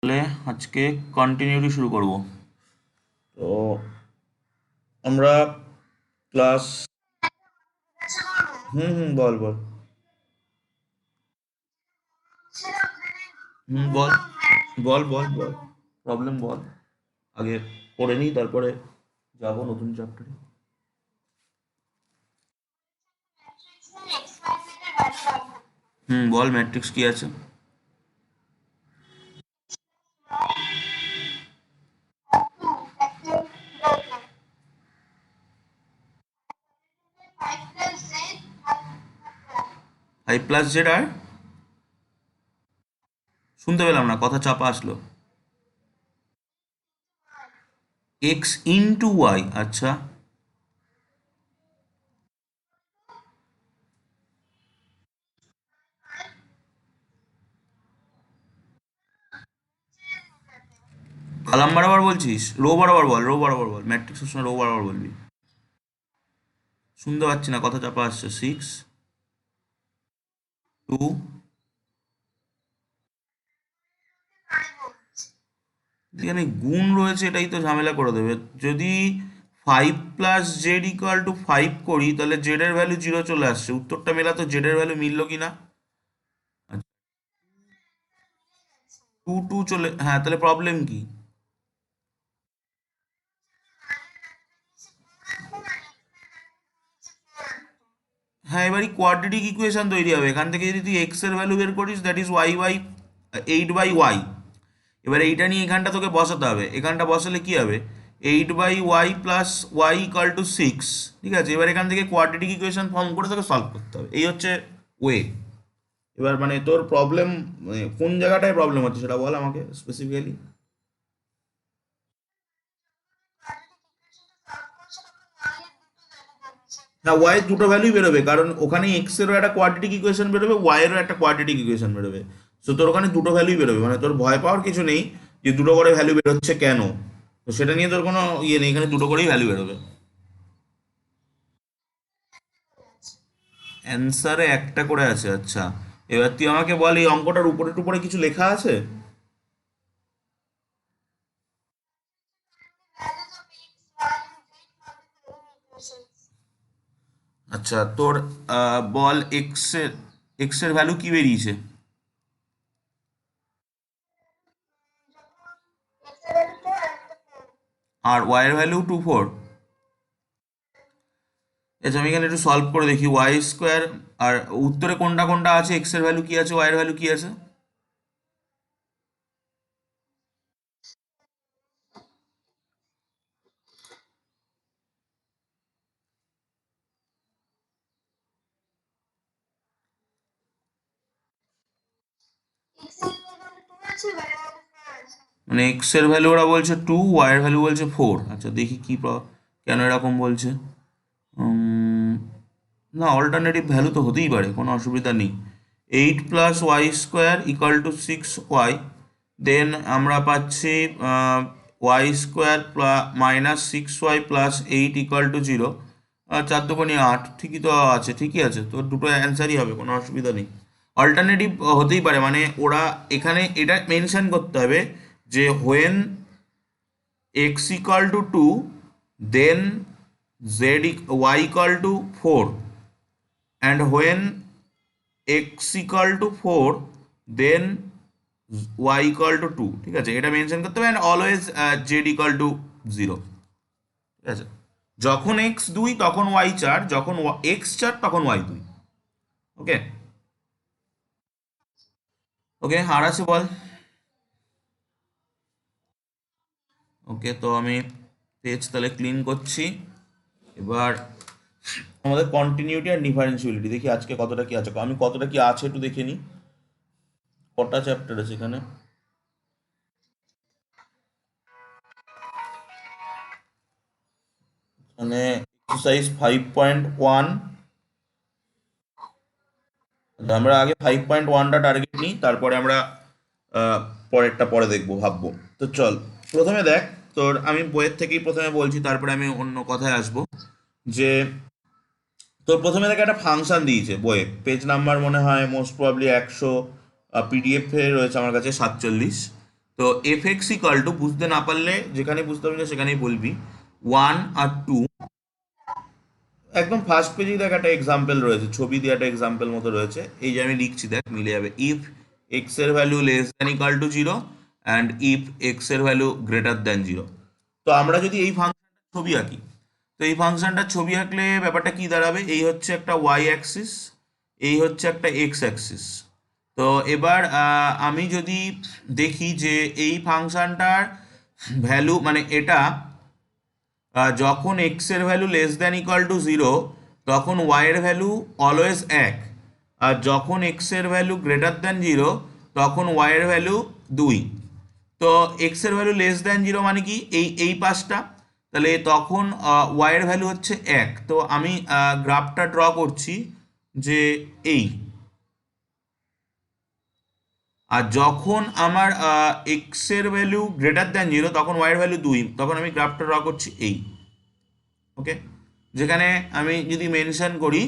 তাহলে আজকে কন্টিনিউটি শুরু করব। তো আমরা ক্লাস বল বল। বল বল বল বল, প্রবলেম বল। আগে পড়ে নিই, তারপরে যাবো নতুন চ্যাপ্টারে। বল, ম্যাট্রিক্স কি আছে? ফাইভ প্লাস জেড আর শুনতে পেলাম না, কথা চাপা আসলো। এক্স ইন্টু ওয়াই, আচ্ছা। কলাম বরাবর বলছিস? রো বরাবর বল, রো বরাবর বল, ম্যাট্রিক্সের সময় রো বরাবর বলবি। শুনতে পাচ্ছি না, কথা চাপা আসছে। 6 2 এখানে গুণ রয়েছে, এটাই তো ঝামেলা করে দেবে। যদি 5 + z = 5 করি, তাহলে জেড এর ভ্যালু 0 চলে আসছে। উত্তরটা মেলা তো, জেড এর ভ্যালু মিললো কিনা। 2 2 চলে, হ্যাঁ, তাহলে প্রবলেম কি? হ্যাঁ, এবারই কোয়াড্রেটিক ইকুয়েশন তৈরি হবে। এখান থেকে যদি তুই এক্স এর ভ্যালু বের করিস, দ্যাট ইজ y/8/y। এবার এইটা নিয়ে এখানটা তোকে বসাতে হবে। এখানটা বসালে কি হবে? 8/y plus y = 6। ঠিক আছে, এবার এখান থেকে কোয়াড্রেটিক ইকুয়েশন ফর্ম করে তোকে সলভ করতে হবে। এই হচ্ছে ওয়ে। এবার মানে তোর প্রবলেম, মানে কোন জায়গাটায় প্রবলেম হচ্ছে সেটা বল আমাকে স্পেসিফিক্যালি। হ্যাঁ, ওয়াই দুটো ভ্যালুই বেরোবে, কারণ ওখানে এক্স এরও একটা কোয়াড্রেটিক ইকুয়েশন বেরোবে, ওয়াই এরও একটা কোয়াড্রেটিক ইকুয়েশন বেরোবে। সো তোর ওখানে দুটো ভ্যালুই বেরোবে, মানে তোর ভয় পাওয়ার কিছু নেই যে দুটো করে ভ্যালু বেরোচ্ছে কেন। তো সেটা নিয়ে তোর কোনো ইয়ে নেই, এখানে দুটো করেই ভ্যালু বেরোবে। অ্যান্সারে একটা করে আছে, আচ্ছা। এবার তুই আমাকে বল, এই অঙ্কটার উপরে টুপরে কিছু লেখা আছে? আচ্ছা, তোর বল, এক্স এর ভ্যালু কি বেরিয়েছে? আর ওয়াই এর ভ্যালু 2 4। আচ্ছা, আমি এখানে একটু সলভ করে দেখি। y², আর উত্তরে কোনটা কোনটা আছে, এক্স এর ভ্যালু কি আছে, ওয়াই এর ভ্যালু কি আছে? মানে এক্স এর ভ্যালু ওরা বলছে 2, ওয়াই এর ভ্যালু বলছে 4। আচ্ছা, দেখি কি কেন এরকম বলছে। উম, না, অল্টারনেটিভ ভ্যালু তো হতেই পারে, কোনো অসুবিধা নেই। 8 + y² = 6y। দেন আমরা পাচ্ছি y² -6y + 8 = 0। 4 × 2 = 8, ঠিকই তো আছে, ঠিকই আছে, তো দুটো অ্যান্সারই হবে, কোনো অসুবিধা নেই। অল্টারনেটিভ হতেই পারে, মানে ওরা এখানে এটা মেনশন করতে হবে যে when x = 2, then y = 4, and when x = 4, then y = 2। ঠিক আছে, এটা মেনশন করতে হবে, অ্যান্ড অলওয়েজ z = 0। ঠিক আছে, যখন x 2 তখন y 4, যখন x 4 তখন y 2। ওকে। ওকে, আর আছে বল। ওকে, তো আমি পেজ তাহলে ক্লিন করছি। এবার আমাদের কন্টিনিউটি আর ডিফারেন্সিবিলিটি দেখি আজকে কতটা কি আছে। আমি কতটা কি আছে একটু দেখে নিই। কটা চ্যাপ্টার আছে এখানে? মানে এক্সারসাইজ 5.1। আমরা আগে 5.1টা টার্গেট নিই, তারপরে আমরা পরেরটা পরে দেখবো, ভাববো। তো চল, প্রথমে দেখ। তোর আমি বইয়ের থেকেই প্রথমে বলছি, তারপরে আমি অন্য কথায় আসবো। যে তোর প্রথমে থেকে একটা ফাংশন দিয়েছে বইয়ে, পেজ নাম্বার মনে হয় মোস্ট প্রবাবলি 100, পিডিএফ এ রয়েছে আমার কাছে 47। তো এফ এক্স ইকাল টু, বুঝতে না পারলে যেখানে বুঝতে পারবি না সেখানেই বলবি, 1 আর 2। একদম ফার্স্ট পেজেই দেখ একটা এক্সাম্পল রয়েছে, ছবি দিয়ে একটা এক্সাম্পল মতো রয়েছে, এই যে আমি লিখছি দেখ মিলে যাবে। ইফ এক্স এর value less than equal to 0 and if x এর ভ্যালু গ্রেটার দ্যান 0। তো আমরা যদি এই ফাংশনটার ছবি আঁকি, তো এই ফাংশনটার ছবি আঁকলে ব্যাপারটা কি দাঁড়াবে, এই হচ্ছে একটা ওয়াই অ্যাক্সিস, এই হচ্ছে একটা এক্স অ্যাক্সিস। তো এবার আমি যদি দেখি যে এই ফাংশনটার ভ্যালু মানে এটা যখন এক্স এর value less than equal to 0 তখন ওয়াই এর ভ্যালু অলওয়েজ 1, আর যখন এক্স এর ভ্যালু গ্রেটার দ্যান 0 তখন ওয়াই এর ভ্যালু 2। তো এক্স এর ভ্যালু লেস দ্যান 0 মানে কি, এই পাশটা, তাহলে তখন ওয়াই এর ভ্যালু হচ্ছে 1। তো আমি গ্রাফটা ড্র করছি যে এই, আর যখন আমার এক্স এর ভ্যালু গ্রেটার দ্যান 0 তখন ওয়াই এর ভ্যালু 2, তখন আমি গ্রাফটা ড্র করছি এই। ওকে, যেখানে আমি যদি মেনশন করি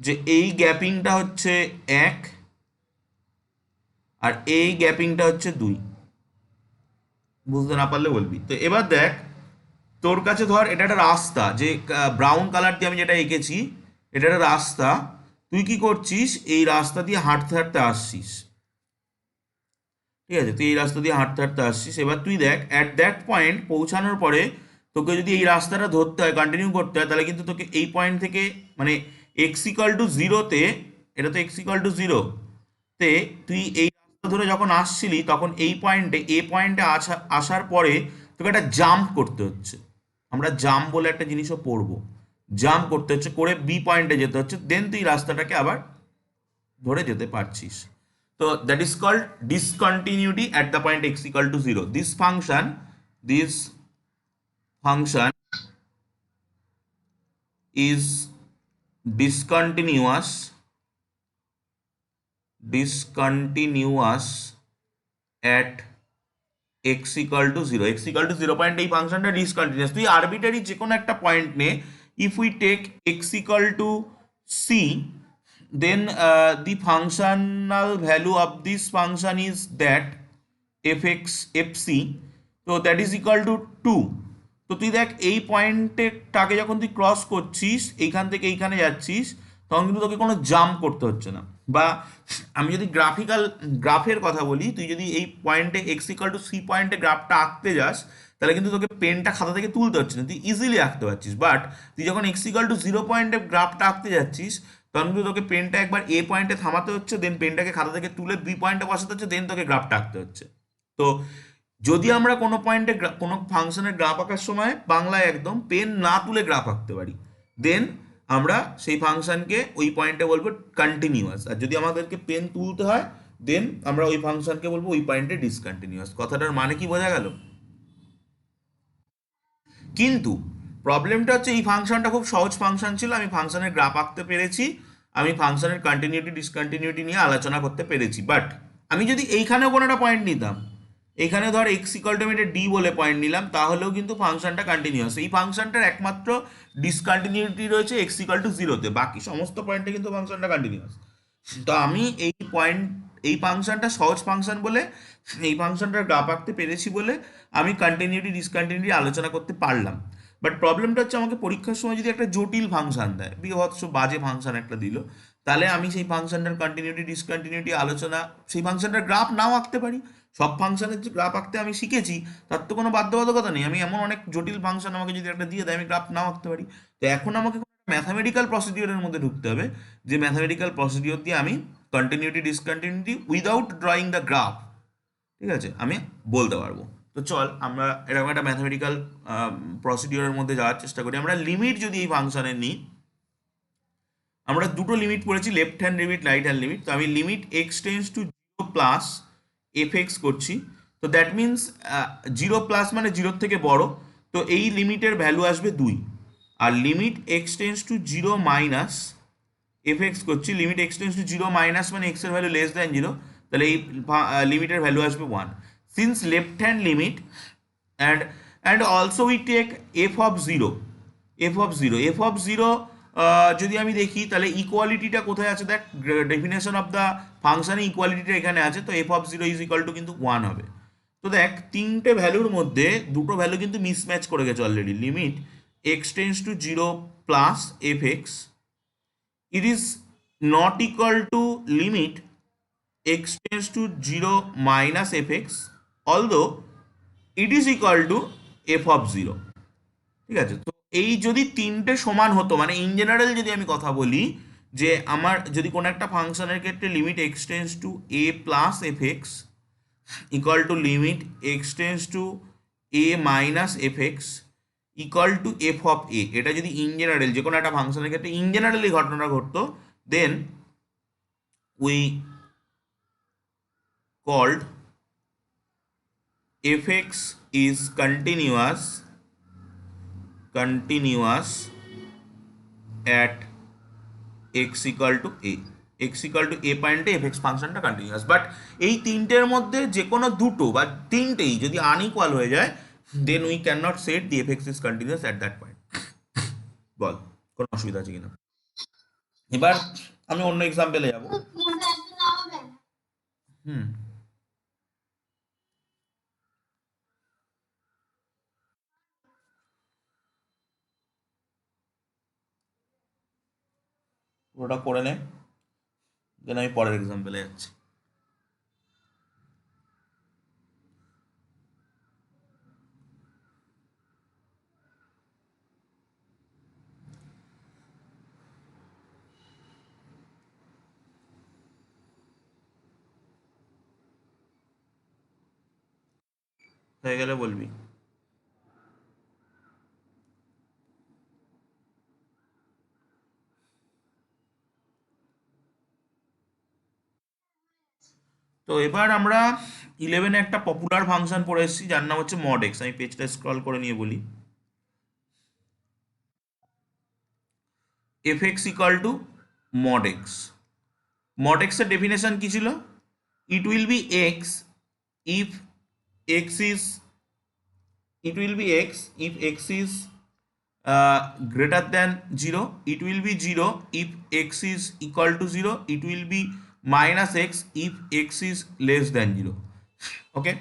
যে এই গ্যাপিংটা হচ্ছে 1 আর এই গ্যাপিংটা হচ্ছে 2, বুঝতে না পারলে বলবি। তো এবার দেখ, তোর কাছে ধর এটা একটা রাস্তা, যে ব্রাউন কালার দিয়ে আমি যেটা এঁকেছি এটা একটা রাস্তা, তুই কি করছিস, এই রাস্তা দিয়ে হাঁটতে হাঁটতে আসছিস, ঠিক আছে, তুই এই রাস্তা দিয়ে হাঁটতে হাঁটতে আসছিস। এবার তুই দেখ অ্যাট দ্যাট পয়েন্ট পৌঁছানোর পরে তোকে যদি এই রাস্তাটা ধরতে হয়, কন্টিনিউ করতে হয়, তাহলে কিন্তু তোকে এই পয়েন্ট থেকে মানে এক্স ইকাল টু 0-তে, এটা তো এক্স ইকাল টু 0-তে তুই এই রাস্তা ধরে যখন আসছিলি তখন এই পয়েন্টে, এ পয়েন্টে আসার পরে তোকে একটা জাম্প করতে হচ্ছে। আমরা জাম্প বলে একটা জিনিসও পড়বো, জাম্প করতে হচ্ছে, করে বি পয়েন্টে যেতে হচ্ছে, দেন তুই রাস্তাটাকে আবার ধরে যেতে পারছিস। তো that is called discontinuity at the point x equal to 0। This function is discontinuous at x equal to 0। x equal to 0 point এই ফাংশনটা ডিসকন্টিনিউয়াস। তুই আরবিটারি যে কোনো একটা পয়েন্ট নে, if we take x equal to c, then the functional value of this function is that fc, তো that is equal to 2। তো তুই দেখ এই পয়েন্টটাকে যখন তুই ক্রস করছিস, এইখান থেকে এইখানে যাচ্ছিস, তখন কিন্তু তোকে কোনো জাম্প করতে হচ্ছে না। বা আমি যদি গ্রাফের কথা বলি, তুই যদি এই পয়েন্টে এক্স ইকাল টু সি পয়েন্টে গ্রাফটা আঁকতে যাস, তাহলে কিন্তু তোকে পেনটা খাতা থেকে তুলতে হচ্ছে না, তুই ইজিলি আঁকতে পারছিস। বাট তুই যখন এক্স ইকাল টু 0 পয়েন্টে গ্রাফটা আঁকতে যাচ্ছিস, তখন কিন্তু তোকে পেনটা একবার এ পয়েন্টে থামাতে হচ্ছে, দেন পেনটাকে খাতা থেকে তুলে বি পয়েন্টে বসাতে হচ্ছে, দেন তোকে গ্রাফটা আঁকতে হচ্ছে। তো যদি আমরা কোনো পয়েন্টে কোনো ফাংশনের গ্রাফ আঁকার সময় বাংলায় একদম পেন না তুলে গ্রাফ আঁকতে পারি, দেন আমরা সেই ফাংশনকে ওই পয়েন্টে বলবো কন্টিনিউয়াস। আর যদি আমাদেরকে পেন তুলতে হয়, দেন আমরা ওই ফাংশনকে বলবো ওই পয়েন্টে ডিসকন্টিনিউয়াস। কথাটার মানে কি বোঝা গেল? কিন্তু প্রবলেমটা হচ্ছে এই ফাংশনটা খুব সহজ ফাংশন ছিল, আমি ফাংশনের গ্রাফ আঁকতে পেরেছি, আমি ফাংশনের কন্টিনিউটি ডিসকন্টিনিউটি নিয়ে আলোচনা করতে পেরেছি। বাট আমি যদি এইখানেও কোনো একটা পয়েন্ট নিতাম, এখানে ধর এক্স ইকাল টু আমি একটা ডি বলে পয়েন্ট নিলাম, তাহলেও কিন্তু ফাংশনটা কন্টিনিউয়াস। এই ফাংশনটার একমাত্র ডিসকন্টিনিউটি রয়েছে এক্স ইকাল টু 0-তে, বাকি সমস্ত পয়েন্টে কিন্তু ফাংশনটা কন্টিনিউয়াস। তো আমি এই ফাংশনটা সহজ ফাংশন বলে, এই ফাংশনটার গ্রাফ আঁকতে পেরেছি বলে আমি কন্টিনিউটি ডিসকন্টিনিউটি আলোচনা করতে পারলাম। বাট প্রবলেমটা হচ্ছে আমাকে পরীক্ষার সময় যদি একটা জটিল ফাংশন দেয়, বিভৎস বাজে ফাংশন একটা দিল, তাহলে আমি সেই ফাংশনটার কন্টিনিউটি ডিসকন্টিনিউটি আলোচনা, সেই ফাংশনটার গ্রাফ নাও আঁকতে পারি। সব ফাংশনের যে গ্রাফ আঁকতে আমি শিখেছি তার তো কোনো বাধ্যবাধকতা নেই, আমি এমন অনেক জটিল ফাংশন আমাকে যদি একটা দিয়ে দেয় আমি গ্রাফ নাও আঁকতে পারি। তো এখন আমাকে ম্যাথামেটিক্যাল প্রসিডিওরের মধ্যে ঢুকতে হবে, যে ম্যাথামেটিক্যাল প্রসিডিওর দিয়ে আমি continuity discontinuity without drawing the graph, ঠিক আছে, আমি বলতে পারবো। তো চল আমরা এরকম একটা ম্যাথামেটিক্যাল প্রসিডিওরের মধ্যে যাওয়ার চেষ্টা করি। আমরা লিমিট যদি এই ফাংশনের নিই, আমরা দুটো লিমিট পড়েছি, left hand limit, right hand limit. তো আমি limit x tends to 0 plus f x করছি। তো দ্যাট মিনস 0 প্লাস মানে 0 থেকে বড়, তো এই লিমিটের ভ্যালু আসবে 2। আর limit x tends to 0 minus f x করছি, limit x tends to 0 minus মানে এক্স এর ভ্যালু লেস দ্যান 0, তাহলে এই লিমিটের ভ্যালু আসবে 1। Since left hand limit and also we take f of 0, যদি আমি দেখি তাহলে ইকুয়ালিটিটা কোথায় আছে দেখ, ডেফিনেশন অফ দ্য ফাংশনে ইকুয়ালিটিটা এখানে আছে, তো F of 0 is equal two কিন্তু 1 হবে। তো দেখ তিনটে ভ্যালুর মধ্যে দুটো ভ্যালু কিন্তু মিসম্যাচ করে গেছে already. Limit x tends to zero plus f x, it is not equal to limit x tends to 0 minus fx, although it is equal to f of 0। ঠিক আছে, তো এই যদি তিনটে সমান হতো, মানে ইন জেনারেল যদি আমি কথা বলি যে আমার যদি কোনো একটা ফাংশনের ক্ষেত্রে limit x tends to a plus f x equal to limit x tends to a minus f x equal to f of a, এটা যদি ইন জেনারেল যে কোনো একটা ফাংশনের ক্ষেত্রে ইন জেনারেল এই ঘটনাটা ঘটতো, then we called fx is continuous at x equal to a, x equal to a পয়েন্টে fx ফাংশনটা কন্টিনিউয়াস। বাট এই তিনটের মধ্যে যে কোনো দুটো বা তিনটেই যদি আনইকুয়াল হয়ে যায়, then we can not set the fx is continuous at that point. বল কোনো অসুবিধা আছে কিনা? এবার আমি অন্য এক্সাম্পলে যাব। হুম, ওটা করে নে, দেন আমি পরের এক্সাম্পলে যাচ্ছি। হয়ে গেলে বলবি। তো এবার আমরা 11-এ একটা পপুলার ফাংশন পড়ে এসেছি যার নাম হচ্ছে মড এক্স। আমি পেজটা স্ক্রল করে নিয়ে বলি। F x equal to mod x. Mod এক্সের ডেফিনেশন কি ছিল? ইট will be x if x is it will be x if x is greater than 0, it will be 0 if x is equal to 0, it will be minus x if x is less than 0। ওকে,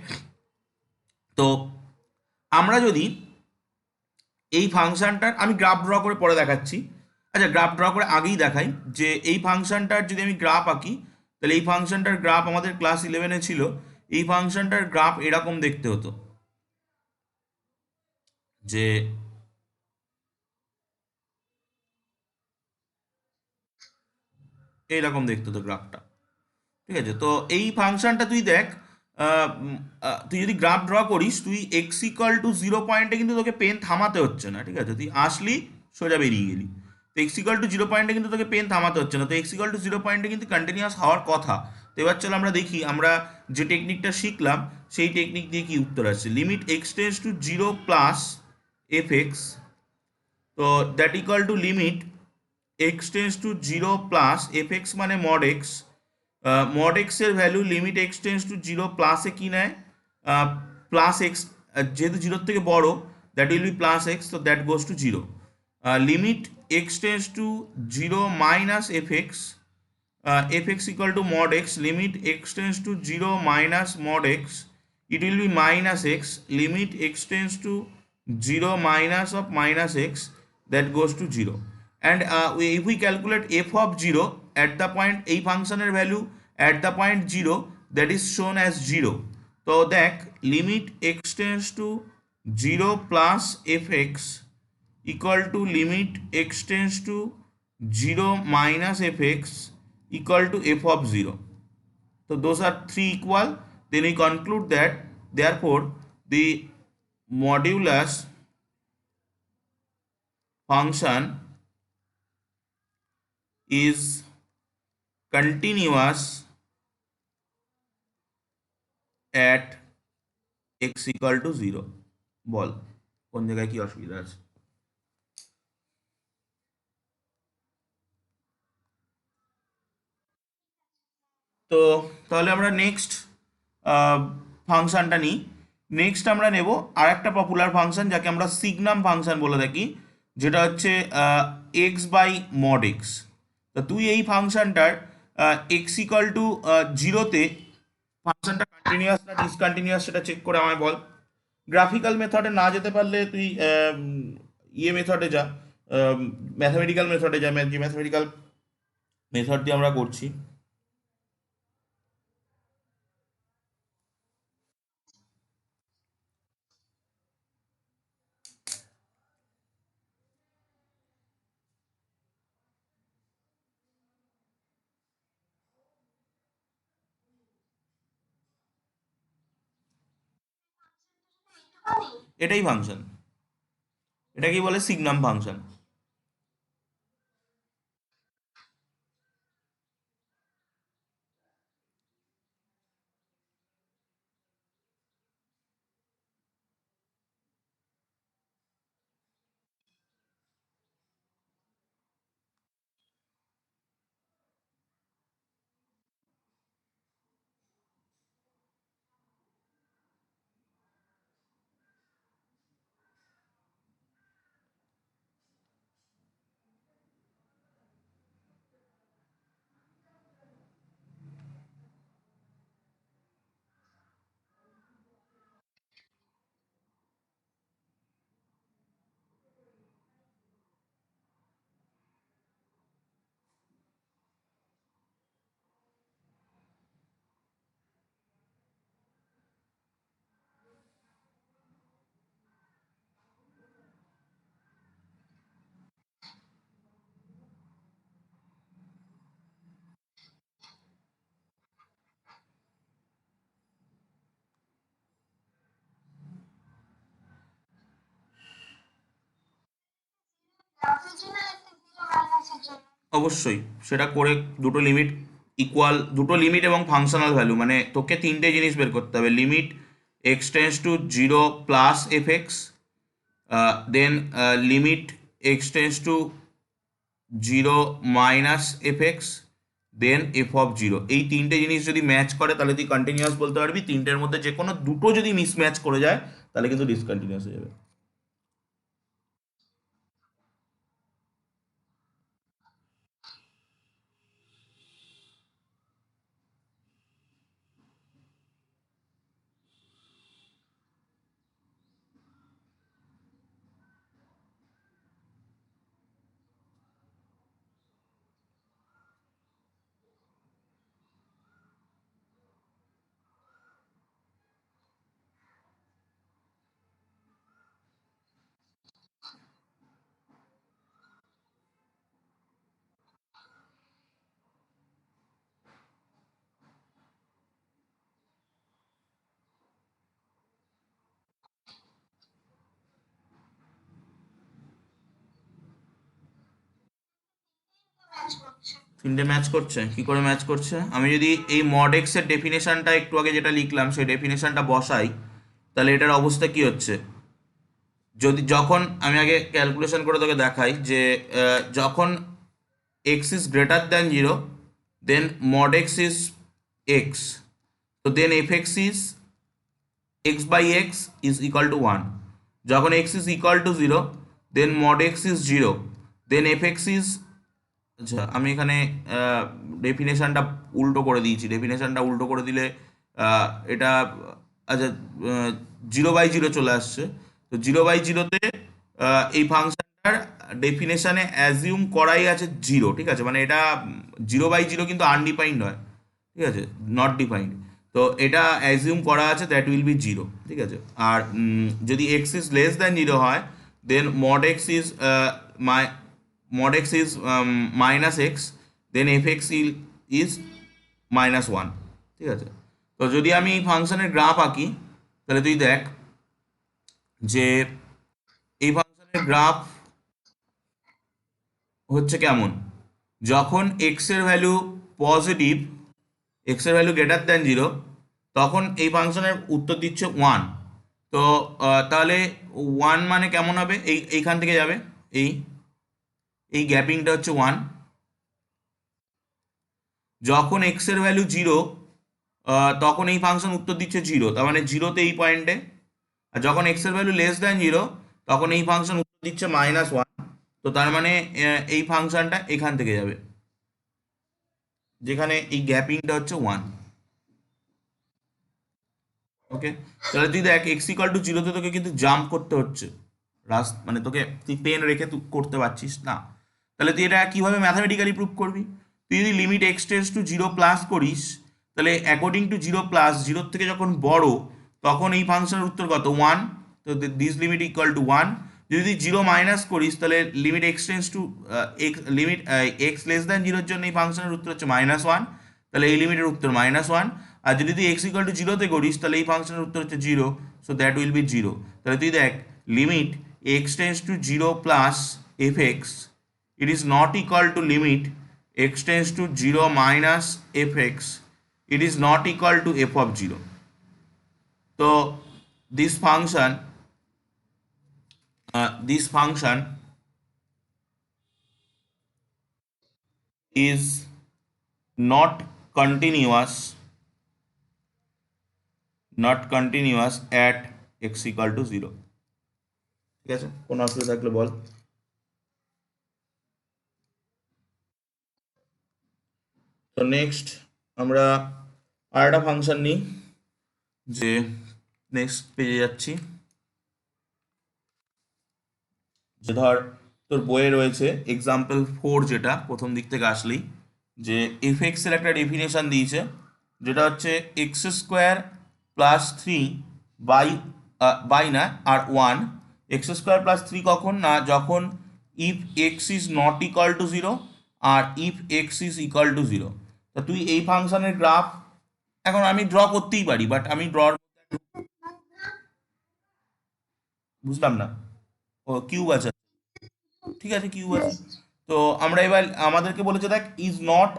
তো আমরা যদি এই ফাংশনটার, আমি graph draw করে পরে দেখাচ্ছি। আচ্ছা, graph draw করে আগেই দেখাই যে এই ফাংশনটার যদি আমি গ্রাফ আঁকি, তাহলে এই ফাংশনটার গ্রাফ আমাদের ক্লাস 11-এ ছিল। এই ফাংশনটার গ্রাফ এরকম দেখতে হতো, যে এইরকম দেখতে হতো গ্রাফটা। ঠিক আছে, তো এই ফাংশনটা তুই দেখ, তুই যদি গ্রাফ ড্র করিস, তুই এক্স ইকাল টু 0 পয়েন্টে কিন্তু তোকে পেন থামাতে হচ্ছে না। ঠিক আছে, তুই আসলি সোজা বেরিয়ে গেলি। তো এক্স ইকাল টু 0 পয়েন্টে কিন্তু তোকে পেন থামাতে হচ্ছে না, তো এক্স ইকাল টু 0 পয়েন্টে কিন্তু কন্টিনিউয়াস হওয়ার কথা। তো এবার চলো আমরা দেখি আমরা যে টেকনিকটা শিখলাম সেই টেকনিক দিয়ে কি উত্তর আসছে। Limit x tends to 0 plus f x, তো that equal to limit x tends to 0 plus f x মানে মড এক্স। মড এক্সের value limit x tends to 0 প্লাসে কি নেয়? প্লাস এক্স, যেহেতু 0 থেকে বড়, that will be plus x, তো that goes to 0। Limit x tends to 0 minus f x, f x equal to mod x, limit x tends to 0 minus mod x, it will be minus x, limit x tends to 0 minus of minus x, that goes to 0। and if we calculate f of 0 at the point এই ফাংশনের value at the point 0, that is shown as 0। তো দেখ limit x tends to 0 plus fx equal to limit x tends to 0 minus fx equal to f of 0। So those are three equal. Then we conclude that therefore the modulus function is continuous at x equal to 0। বল কোন জায়গায় কি অসুবিধা আছে? তো তাহলে আমরা next ফাংশনটা নিই। নেক্সট আমরা নেব আর একটা পপুলার ফাংশন যাকে আমরা সিগনাম ফাংশন বলে থাকি, যেটা হচ্ছে এক্স বাই মড এক্স। তা তুই এই ফাংশনটার এক্স ইকাল টু 0-তে ফাংশনটা কন্টিনিউয়াস না ডিসকন্টিনিউয়াস সেটা চেক করে আমায় বল। গ্রাফিক্যাল মেথডে না যেতে পারলে তুই ইয়ে মেথডে যা, ম্যাথামেটিক্যাল মেথডে যা, যে ম্যাথামেটিক্যাল মেথড দিয়ে আমরা করছি। এটাই ফাংশন, এটাকেই বলে সিগনাম ফাংশন। অবশ্যই সেটা করে দুটো লিমিট ইকুয়াল, দুটো লিমিট এবং ফাংশনাল ভ্যালু, মানে তোকে তিনটে জিনিস বের করতে হবে। Limit x tends to zero plus f x, then limit x tends to zero minus f x, then f of zero. এই তিনটে জিনিস যদি ম্যাচ করে তাহলে তুই কন্টিনিউয়াস বলতে পারবি। তিনটের মধ্যে যে কোনো দুটো যদি মিসম্যাচ করে যায় তাহলে কিন্তু ডিসকন্টিনিউয়াস হয়ে যাবে। তিনটে ম্যাচ করছে, কি করে ম্যাচ করছে? আমি যদি এই মড এক্স এর ডেফিনেশনটা একটু আগে যেটা লিখলাম সেই ডেফিনেশনটা বসাই, তাহলে এটার অবস্থা কি হচ্ছে? যদি যখন আমি আগে ক্যালকুলেশন করে তোকে দেখাই যে যখন x is greater than zero, then mod x is x, তো then f x is x by x is equal to one. যখন x is equal to zero, then mod x is zero, then f x is, আচ্ছা আমি এখানে ডেফিনেশনটা উল্টো করে দিয়েছি। ডেফিনেশনটা উল্টো করে দিলে এটা, আচ্ছা, জিরো বাই জিরো চলে আসছে। তো জিরো বাই জিরোতে এই ফাংশনটার ডেফিনেশনে অ্যাজিউম করাই আছে জিরো, ঠিক আছে? মানে এটা জিরো বাই জিরো কিন্তু আনডিফাইন্ড হয়, ঠিক আছে, নট ডিফাইন্ড। তো এটা অ্যাজিউম করা আছে দ্যাট উইল বি জিরো, ঠিক আছে। আর যদি x is less than zero হয়, then mod x is my mod x is minus x, then fx is minus one, ঠিক আছে। তো যদি আমি এই ফাংশনের গ্রাফ আঁকি তাহলে তুই দেখ যে এই ফাংশনের গ্রাফ হচ্ছে কেমন। যখন এক্স এর ভ্যালু পজিটিভ, এক্স এর ভ্যালু গ্রেটার দ্যান জিরো, তখন এই ফাংশনের উত্তর দিচ্ছে ওয়ান। তো তাহলে ওয়ান মানে কেমন হবে? এইখান থেকে যাবে, এই এই গ্যাপিংটা হচ্ছে ওয়ান। যখন এক্স এর ভ্যালু জিরো, তখন এই ফাংশন উত্তর দিচ্ছে জিরো, তার মানে জিরোতে এই পয়েন্টে। আর যখন এক্স এর ভ্যালু লেস দ্যান জিরো, তখন এই ফাংশন উত্তর দিচ্ছে মাইনাস ওয়ান। তো তার মানে এই ফাংশনটা এখান থেকে যাবে, যেখানে এই গ্যাপিংটা হচ্ছে ওয়ান। ওকে, তাহলে তুই দেখ এক্স ইকাল টু জিরোতে তোকে কিন্তু জাম্প করতে হচ্ছে, মানে তোকে তুই পেন রেখে তুই করতে পারছিস না। তাহলে তুই এটা কিভাবে ম্যাথামেটিক্যালি প্রুভ করবি? তুই যদি limit x tends to zero plus করিস, তাহলে অ্যাকর্ডিং টু জিরো প্লাস, জিরোর থেকে যখন বড় তখন এই ফাংশনের উত্তর কত? ওয়ান। তো this limit equal to one. যদি জিরো মাইনাস করিস তাহলে limit x tends two x, limit x less than জিরোর জন্য এই ফাংশনের উত্তর হচ্ছে মাইনাস ওয়ান, তাহলে এই লিমিটের উত্তর মাইনাস ওয়ান। আর যদি তুই এক্স ইকুয়াল টু জিরোতে করিস তাহলে এই ফাংশনের উত্তর হচ্ছে zero, so that will B zero. তাহলে তুই দেখ limit x tends to zero plus f x, it is not equal to limit x tends to 0 minus fx, it is not equal to f of 0. So this function is not continuous at x equal to 0. ঠিক আছে, কোনো অসুবিধা থাকলে বল। তো next আমরা আর একটা function নিই, যে নেক্সট পেজে যাচ্ছি, যে ধর তোর বইয়ে রয়েছে এক্সাম্পল 4, যেটা প্রথম দিক থেকে আসলি, যে এফ এক্স এর একটা ডেফিনেশন দিয়েছে, যেটা হচ্ছে x square plus three by by না আর one. X square plus three কখন? না যখন if x is not equal to zero আর if x is equal to zero. তা তুই এই ফাংশনের গ্রাফ এখন আমি ড্র করতেই পারি, বাট আমি বুঝলাম না। ও কিউব আছে, ঠিক আছে কিউব আছে। তো আমরা এবার আমাদেরকে বলেছে দেখ is not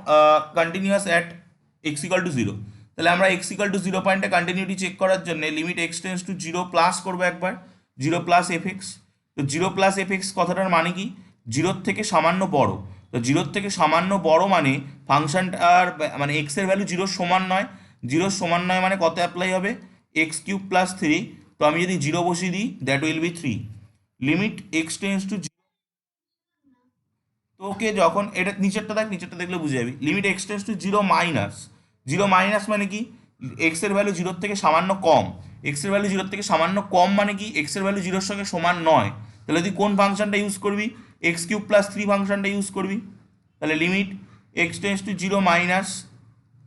continuous at x equal to zero. তাহলে আমরা এক্স ইকাল টু জিরো পয়েন্টে কন্টিনিউটি চেক করার জন্য limit x tends to zero plus করবো একবার, জিরো প্লাস এফ এক্স। তো জিরো প্লাস এফ এক্স কথাটার মানে কি? জিরোর থেকে সামান্য বড়। তো জিরোর থেকে সামান্য বড় মানে ফাংশনটার মানে এক্স এর ভ্যালু জিরোর সমান নয়। জিরোর সমান নয় মানে কত অ্যাপ্লাই হবে? X cube plus three. তো আমি যদি জিরো বসিয়ে দিই that will B three. Limit x tends two, তোকে যখন এটা নিচেরটা দেখ, নিচেরটা দেখলে বুঝে যাবি। Limit x tends to zero minus, zero minus মানে কি? এক্স এর ভ্যালু জিরোর থেকে সামান্য কম। এক্স এর ভ্যালু জিরোর থেকে সামান্য কম মানে কি? এক্স এর ভ্যালু জিরোর সঙ্গে সমান নয়। তাহলে তুই কোন ফাংশনটা ইউজ করবি? এক্স কিউব প্লাস থ্রি ফাংশনটা ইউজ করবি। তাহলে limit x tends to zero minus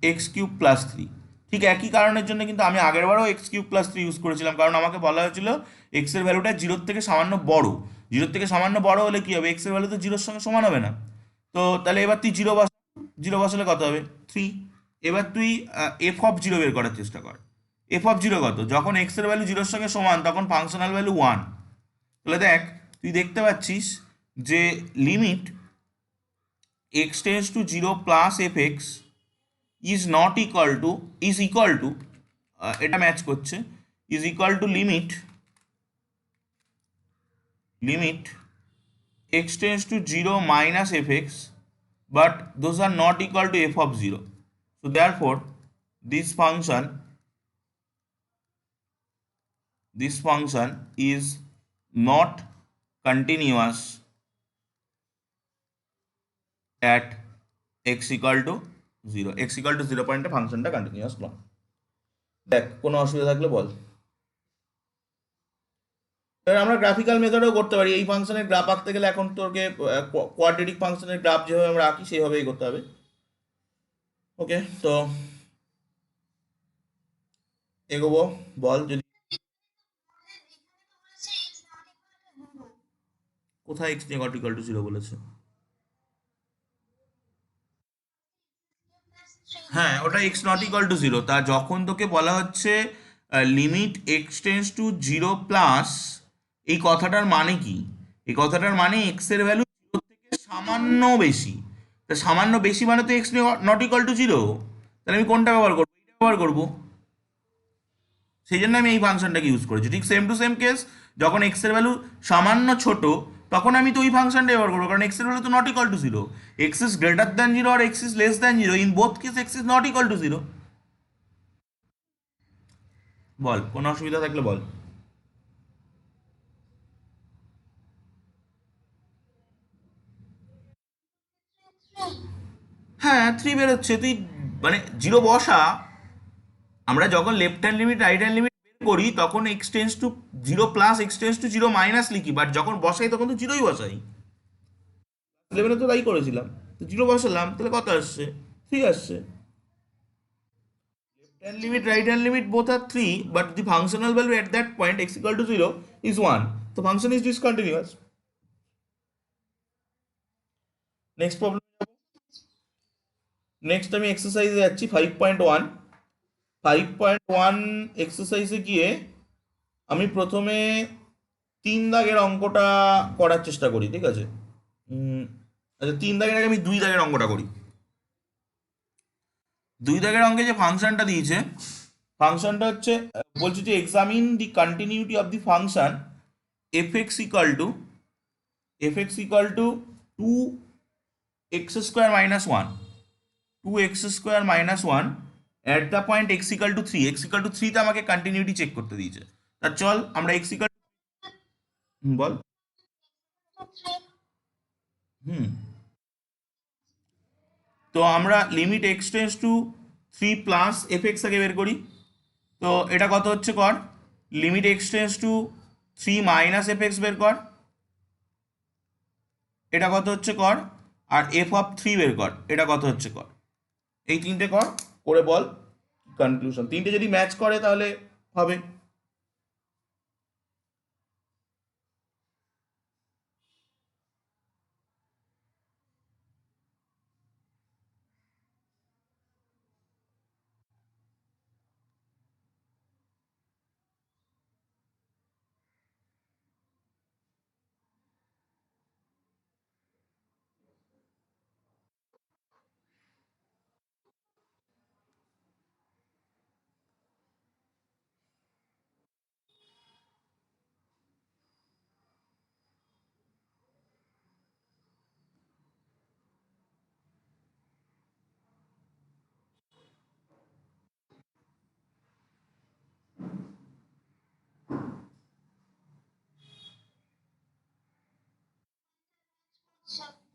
x cube plus three. ঠিক একই কারণের জন্য কিন্তু আমি আগেরবারও x cube plus three use করেছিলাম, কারণ আমাকে বলা হয়েছিল এক্স এর ভ্যালুটা জিরোর থেকে সামান্য বড়। জিরোর থেকে সামান্য বড় হলে কি হবে? এক্স এর ভ্যালু তো জিরোর সঙ্গে সমান হবে না। তো তাহলে এবার তুই জিরো বস, জিরো বসালে কত হবে? থ্রি। এবার তুই এফ অফ জিরো বের করার চেষ্টা কর। এফ অফ জিরো কত? যখন এক্স এর ভ্যালু জিরোর সঙ্গে সমান তখন ফাংশনাল ভ্যালু ওয়ান। তাহলে দেখ তুই দেখতে পাচ্ছিস যে limit x tends to zero plus f x is not equal two, is equal two, এটা ম্যাচ করছে, is equal to limit x tends to 0 minus fx, but those are not equal to f of 0. So therefore this function is not continuous at x equal to 0. x equal to 0 পয়েন্টে ফাংশনটা continuous নয়। দেখ কোনো অসুবিধা থাকলে বল। এবার আমরা graphical মেথডেও করতে পারি। এই ফাংশনের গ্রাফ আঁকতে গেলে এখন তোকে কোয়াড্রেটিক ফাংশনের গ্রাফ যেভাবে আমরা আঁকি সেইভাবেই করতে হবে। ওকে, তো এগোবো, বল যদি কোথায় x not equal to zero বলেছে? হ্যাঁ ওটা x not equal to zero, তা যখন তোকে বলা হচ্ছে limit x tends to zero plus, এই কথাটার মানে কি? এই কথাটার মানে এক্স এর ভ্যালু জিরো থেকে সামান্য বেশি। তা সামান্য বেশি মানে তো x not equal to zero. তাহলে আমি কোনটা ব্যবহার করবো? এটা ব্যবহার করবো। সেই জন্য আমি এই ফাংশনটাকে ইউজ করেছি। ঠিক সেম টু সেম কেস, যখন এক্স এর ভ্যালু সামান্য ছোট তখন আমি তো ওই ফাংশনটা ব্যবহার করবো, কারণ এক্স এর ভ্যালু তো not equal to zero. X is greater than zero আর x is less than zero, in both case x is not equal to zero. বল কোনো অসুবিধা থাকলে বল। হ্যাঁ থ্রি বেরোচ্ছে, তুই মানে জিরো বসা। আমরা যখন left hand limit right hand limit করি তখন x tends to zero plus x tends to zero minus লিখি, বাট যখন বসাই তখন তো জিরোই বসাই। ইলেভেনে তো তাই করেছিলাম, তো জিরো বসালাম, তাহলে কত আসছে? থ্রি আসছে। And limit, right hand limit both are 3, but the functional value at that point x equal to 0 is 1. The function is discontinuous. Next problem. Next আমি এক্সারসাইজে যাচ্ছি 5.1। 5.1 এক্সারসাইজে গিয়ে আমি প্রথমে 3 দাগের অঙ্কটা করার চেষ্টা করি, ঠিক আছে? আচ্ছা, 3 দাগের আগে আমি 2 দাগের অঙ্কটা করি। 2 দাগের অঙ্কে যে ফাংশনটা দিয়েছে, ফাংশনটা হচ্ছে বলছে যে examine the continuity of the function f x equal to 2x² - 1, 2x² - 1 at the point x equal to 3। x equal to 3তে আমাকে কন্টিনিউটি চেক করতে দিয়েছে। তা চল আমরা x ইকাল, বল। হুম তো আমরা limit x tends two 3 plus f x আগে বের করি। তো এটা কত হচ্ছে কর, limit x tends two 3 minus f x বের কর, এটা কত হচ্ছে কর, আর এফ অফ 3 বের কর, এটা কত হচ্ছে কর। এই তিনটে কর, করে বল কনক্লুশন। তিনটে যদি ম্যাচ করে তাহলে হবে।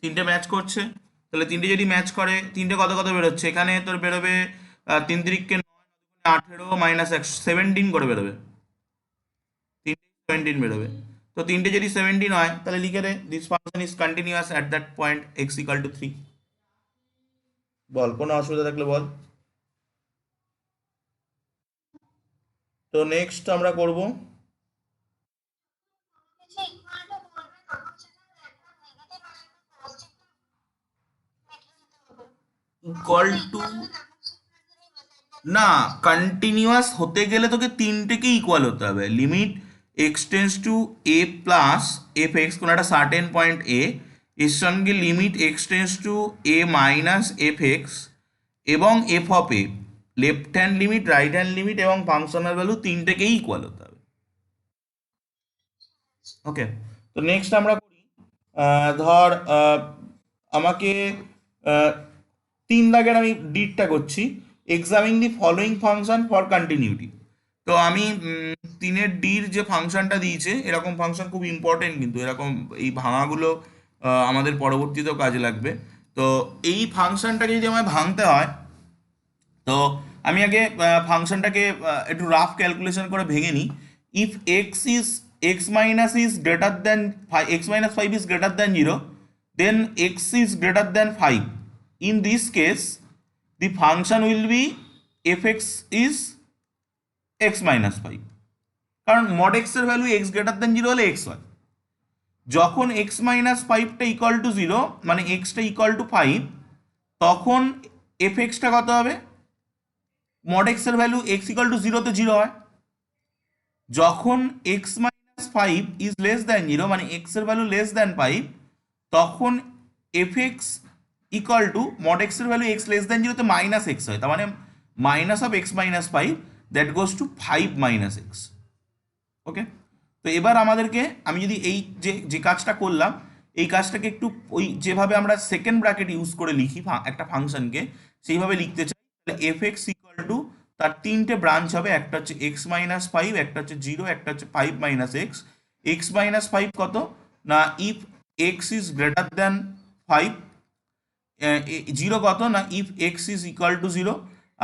তিনটে ম্যাচ করছে, তাহলে তিনটে যদি ম্যাচ করে, তিনটে কত কত বেরোচ্ছে, এখানে তোর বেরোবে 3 3 18 মাইনাস 17 করে বেরোবে, তিনটে 17 বেরোবে। তো তিনটে যদি 17 হয় তাহলে লিখে দে this function is continuous at that point x equal to 3। বল, কোনো অসুবিধা থাকলে বল। তো নেক্সট আমরা করব ইকুয়াল টু, না, কন্টিনিউয়াস হতে গেলে তোকে তিনটেকে ইকুয়াল হতে হবে। Limit x tends to a plus f x, কোনো একটা সার্টেন পয়েন্ট এ, এর সঙ্গে limit x tends to a minus f x এবং f of a, left hand limit, right hand limit এবং ফাংশনাল ভ্যালু তিনটেকেই equal হতে হবে। ওকে, তো নেক্সট আমরা করি, ধর আমাকে 3 দাগের আমি ডিটটা করছি, examine the following function for continuity. তো আমি 3-এর যে ফাংশনটা দিয়েছে, এরকম ফাংশন খুব ইম্পর্টেন্ট, কিন্তু এরকম এই ভাঙাগুলো আমাদের পরবর্তীতেও কাজে লাগবে। তো এই ফাংশনটাকে যদি আমায় ভাঙতে হয়, তো আমি আগে ফাংশনটাকে একটু রাফ ক্যালকুলেশন করে ভেঙে নিই। If x minus is greater than x minus 5 is greater than 0, then x is greater than 5। In this case the function will be fx is x minus 5, কারণ mod x এর value x greater than 0 হলে x হয়। যখন x minus 5টা equal to 0, মানে xটা equal to 5, তখন fxটা কত হবে, mod x এর ভ্যালু x ইকুয়াল টু 0 তে 0 হয়। যখন x minus 5 is less than 0, মানে x এর ভ্যালু লেস দ্যান 5, তখন fx equal to mod x এর ভ্যালু এক্স লেস দ্যান 0 তে মাইনাস এক্স হয়, তার মানে minus of x minus 5 that goes to 5 minus x. Okay, তো এবার আমাদেরকে, আমি যদি এই যে যে কাজটা করলাম, এই কাজটাকে একটু ওই যেভাবে আমরা সেকেন্ড ব্র্যাকেট ইউজ করে লিখি একটা ফাংশনকে, সেইভাবে লিখতে চাই, তাহলে এফ এক্স ইকুয়াল টু, তার তিনটে ব্রাঞ্চ হবে, একটা হচ্ছে এক্স মাইনাস 5, একটা হচ্ছে 0, একটা হচ্ছে 5 মাইনাস এক্স। এক্স মাইনাস 5 কত না, if x is greater than 5, 0 কত না, if x is equal to 0,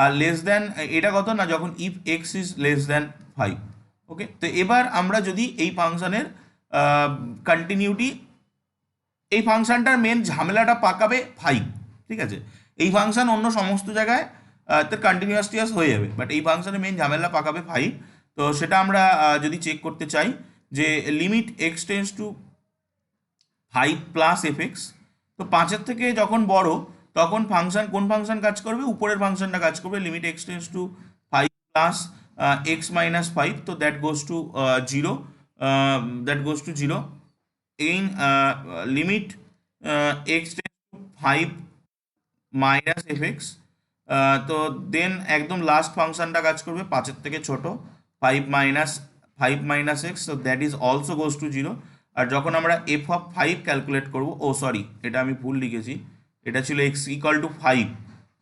আর লেস দ্যান, এটা কত না, যখন if x is less than 5। Okay, তো এবার আমরা যদি এই ফাংশনের কন্টিনিউটি, এই ফাংশনটার মেন ঝামেলাটা পাকাবে 5, ঠিক আছে। এই ফাংশন অন্য সমস্ত জায়গায় তার কন্টিনিউয়াসটিয়াস হয়ে যাবে, বাট এই ফাংশনের মেন ঝামেলা পাকাবে 5। তো সেটা আমরা যদি চেক করতে চাই যে limit x tends two 5 plus f x, তো 5-এর থেকে যখন বড় তখন ফাংশন, কোন ফাংশন কাজ করবে, উপরের ফাংশনটা কাজ করবে, limit x tends two 5 plus x minus 5, তো that goes to 0, that goes to 0 in limit x tends to 5 minus f x. তো দেন একদম লাস্ট ফাংশনটা কাজ করবে 5-এর থেকে ছোট, 5 মাইনাস এক্স, তো that is also goes to 0। আর যখন আমরা এফ অফ 5 ক্যালকুলেট করবো, ও সরি এটা আমি ভুল লিখেছি, এটা ছিল এক্স ইকাল টু 5,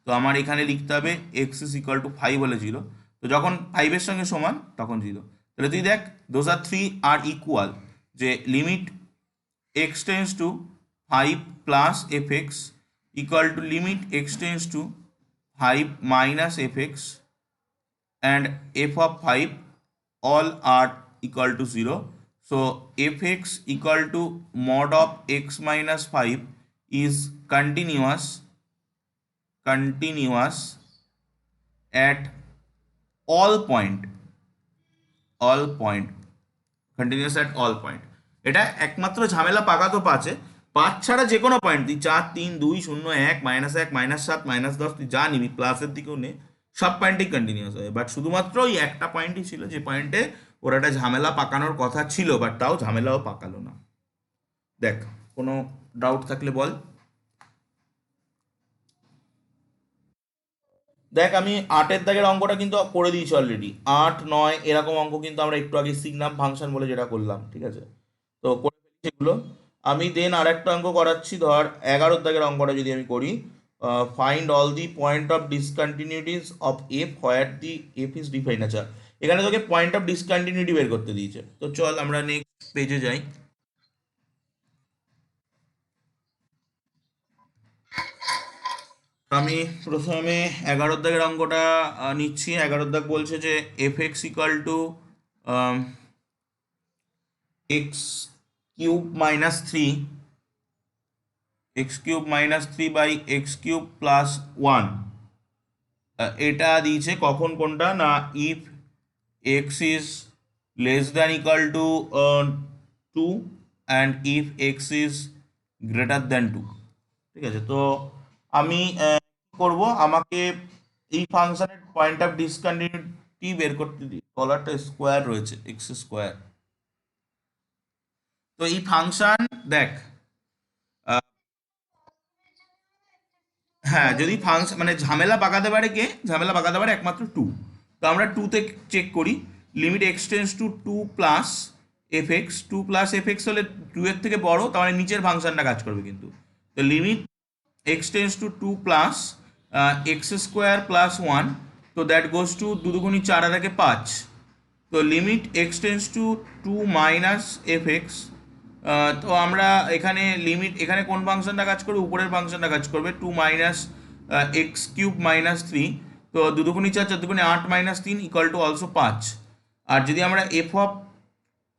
তো আমার এখানে লিখতে হবে এক্স ইজ ইকাল টু 5 হলে 0, তো যখন 5-এর সঙ্গে সমান তখন 0। তাহলে তুই দেখ দোজ আর 3 আর ইকুয়াল, যে limit x tends to 5 plus fx equal to limit x tends to 5 minus fx, and f of 5 all are equal to 0. So fx equal to mod of x minus 5 is continuous at all point, continuous at all point। এটা একমাত্র ঝামেলা পাকাতো 5-এ, 5 ছাড়া যে কোনো point তুই 4, 3, 2, 0, 1, -1, -7, -10 তুই যা নিবি, প্লাসের দিকেও নে, সব পয়েন্টেই কন্টিনিউয়াস হবে। বাট শুধুমাত্র ওই একটা পয়েন্টই ছিল যে পয়েন্টে ওর একটা ঝামেলা পাকানোর কথা ছিল, বাট তাও ঝামেলাও পাকালো না। দেখ কোনো ডাউট থাকলে বল। দেখ আমি 8-এর দাগের অঙ্কটা কিন্তু করে দিয়েছি অলরেডি, 8, 9 এরকম অঙ্ক কিন্তু আমরা একটু আগে শিখলাম ফাংশন বলে যেটা করলাম, ঠিক আছে। তো করে ফেলেছি এগুলো। আমি দেন আর একটা অঙ্ক করাচ্ছি, ধর 11-এর দাগের অঙ্কটা যদি আমি করি, find all the point of discontinuities of f where the f is define. আচ্ছা, এখানে তোকে পয়েন্ট অফ ডিসকন্টিনিউটি বের করতে দিয়েছে, তো চল আমরা নেক্সট পেজে যাই। আমি প্রথমে 11-এর দাগের অঙ্কটা নিচ্ছি। 11-এর দাগ বলছে যে f x equal to x cube minus 3, x cube minus 3 by x cube plus 1, এটা দিয়েছে কখন, কোনটা না, if x is less than equal to 2 and if x is greater than 2, ঠিক আছে। তো আমি কি করব, আমাকে এই ফাংশনের পয়েন্ট অফ ডিসকন্টিনিউটি বের করতে দিই। কলারটা স্কোয়ার রয়েছে, এক্স স্কোয়ার। তো এই ফাংশন দেখ, হ্যাঁ যদি ফাংশন মানে ঝামেলা পাকাতে পারে কে, ঝামেলা পাকাতে পারে একমাত্র 2। তো আমরা 2-তে চেক করি, limit x tends two 2 plus f x, 2 plus f x হলে 2-এর থেকে বড়, তার মানে নিচের ফাংশনটা কাজ করবে কিন্তু। তো limit x tends two 2 plus x square plus 1, তো দ্যাট গোজ টু 2 দুগুণি 4 আর 5, তো limit x tends two 2 minus f x. তো আমরা এখানে লিমিট, এখানে কোন ফাংশনটা কাজ করবে, উপরের ফাংশনটা কাজ করবে, 2 মাইনাস এক্স কিউব মাইনাস 3, তো 2 দুগুণি 4, 4 দুগুণি 8 মাইনাস 3 ইকুয়াল টু অলসো 5। আর যদি আমরা এফ অফ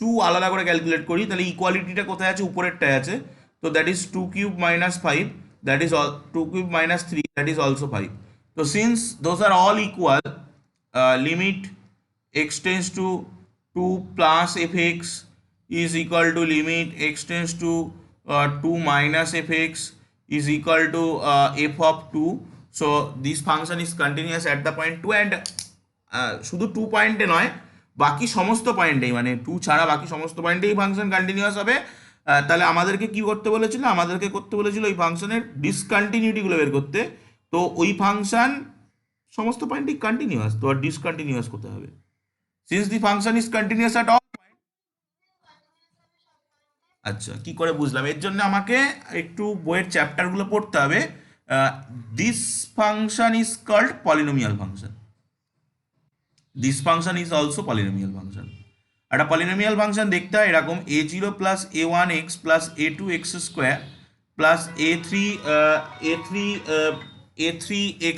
2 আলাদা করে ক্যালকুলেট করি, তাহলে ইকুয়ালিটিটা কোথায় আছে, উপরেরটায় আছে, তো that is 2 cube minus 5, that is 2 cube minus 3, that is also 5। তো since those are all equal, limit x tends to 2 plus fx is equal to limit x tends to 2 minus fx is equal to f of 2. So this function is continuous at the point 2, and শুধু 2 পয়েন্টে নয়, বাকি সমস্ত পয়েন্টেই, মানে 2 ছাড়া বাকি সমস্ত পয়েন্টেই function continuous হবে। তাহলে আমাদেরকে কি করতে বলেছিল, আমাদেরকে করতে বলেছিল ওই ফাংশনের ডিসকন্টিনিউটিগুলো বের করতে। তো ওই ফাংশন সমস্ত পয়েন্টেই কন্টিনিউয়াস, তো আর ডিসকন্টিনিউয়াস করতে হবে। Since the function is continuous at all. আচ্ছা, কি করে বুঝলাম, এর জন্য আমাকে একটু বইয়ের চ্যাপ্টারগুলো পড়তে হবে। This function is called polynomial function, this function is also polynomial function. একটা পলিনোমিয়াল ফাংশন দেখতে হয় এরকম, a0 plus a1x plus a2x square plus a3 a3 a3x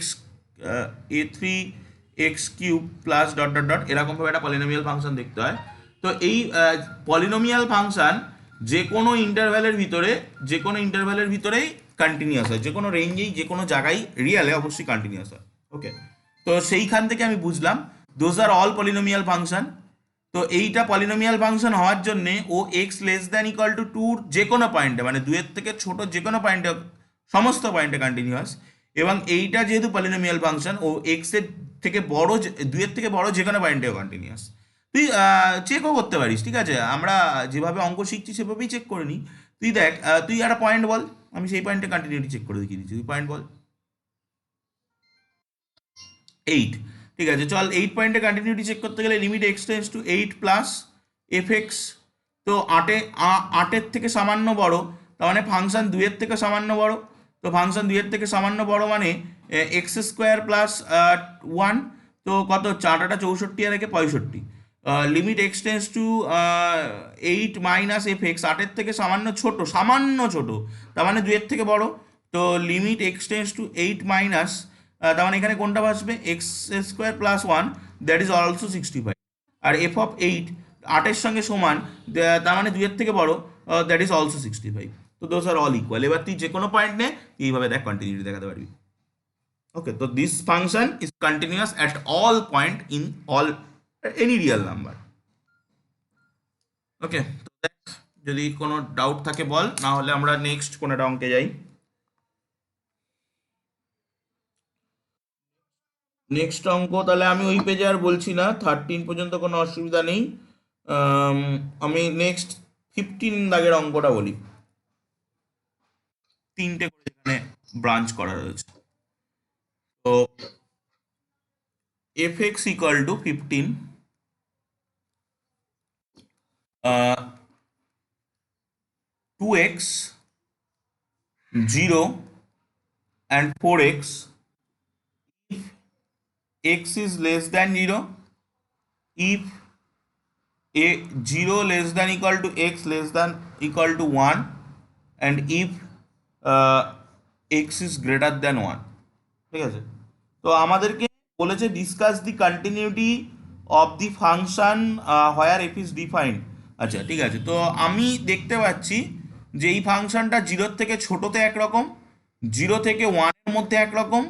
x cube plus dot dot dot এরকমভাবে একটা পলিনোমিয়াল ফাংশন দেখতে হয়। তো এই পলিনোমিয়াল ফাংশন যে কোনো ইন্টারভ্যালের ভিতরেই কন্টিনিউয়াস হয়, যে কোনো রেঞ্জেই যে কোনো জায়গায় রিয়ালে অবশ্যই কন্টিনিউয়াস হয়। ওকে, তো সেইখান থেকে আমি বুঝলাম those are all polynomial function. তো এইটা পলিনোমিয়াল ফাংশন হওয়ার জন্যে ও x less than equal to টুর যে কোনো পয়েন্টে, মানে দুয়ের থেকে ছোট যে কোনো পয়েন্টে, সমস্ত পয়েন্টে কন্টিনিউয়াস। এবং এইটা যেহেতু পলিনোমিয়াল ফাংশন, ও এক্স এর থেকে বড়, দুয়ের থেকে বড় যে কোনো পয়েন্টেও কন্টিনিউয়াস। তুই চেকও করতে পারিস, ঠিক আছে? আমরা যেভাবে অঙ্ক শিখছি সেভাবেই চেক করে নিই। তুই দেখ, তুই একটা পয়েন্ট বল, আমি সেই পয়েন্টে কন্টিনিউটি চেক করে দেখিয়ে দিচ্ছি। তুই পয়েন্ট বল। 8, ঠিক আছে, চল 8 পয়েন্টে কন্টিনিউটি চেক করতে গেলে limit x tends to 8 plus f x. তো আটের থেকে সামান্য বড়, তার মানে ফাংশন 2 এর থেকে সামান্য বড়। তো ফাংশন 2 এর থেকে সামান্য বড় মানে এক্স স্কোয়ার প্লাস 1। তো কত হচ্ছে, 8 64 আর একে 65। Limit x tends to 8 minus f x, 8-এর থেকে সামান্য ছোট, সামান্য ছোট, তার মানে 2 এর থেকে বড়। তো limit x tends to 8 minus, তার মানে এখানে কোনটা বসবে, x square plus 1, that is also 65। আর এফ অফ 8 8-এর সঙ্গে সমান, তার মানে 2 এর থেকে বড়, দ্যাট ইজ অলসো 65। তো দোজ আর অল ইকুয়াল। এবার তুই যে কোনো পয়েন্ট নে, এইভাবে দেখ কন্টিনিউটি দেখাতে পারবি। ওকে, তো this function is continuous at all point in all any real number. Okay, তো দেখ, যদি কোনো ডাউট থাকে বল, না হলে আমরা নেক্সট কোনো একটা অঙ্কে যাই। নেক্সট অঙ্ক তাহলে আমি ওই পেজে আর বলছি না, 13 পর্যন্ত কোনো অসুবিধা নেই। আমি নেক্সট 15 দাগের অঙ্কটা বলি। 3টে করে এখানে ব্রাঞ্চ করা রয়েছে। তো F x equal two 15, 2x 0 and 4x if x is less than 0, if a 0 less than equal to x less than equal to 1, and if x is greater than 1। ঠিক আছে, তো আমাদেরকে বলেছে discuss the continuity of the function where F is defined. আচ্ছা, ঠিক আছে, তো আমি দেখতে পাচ্ছি যে এই ফাংশনটা 0 থেকে ছোটোতে একরকম, 0 থেকে 1-এর মধ্যে একরকম,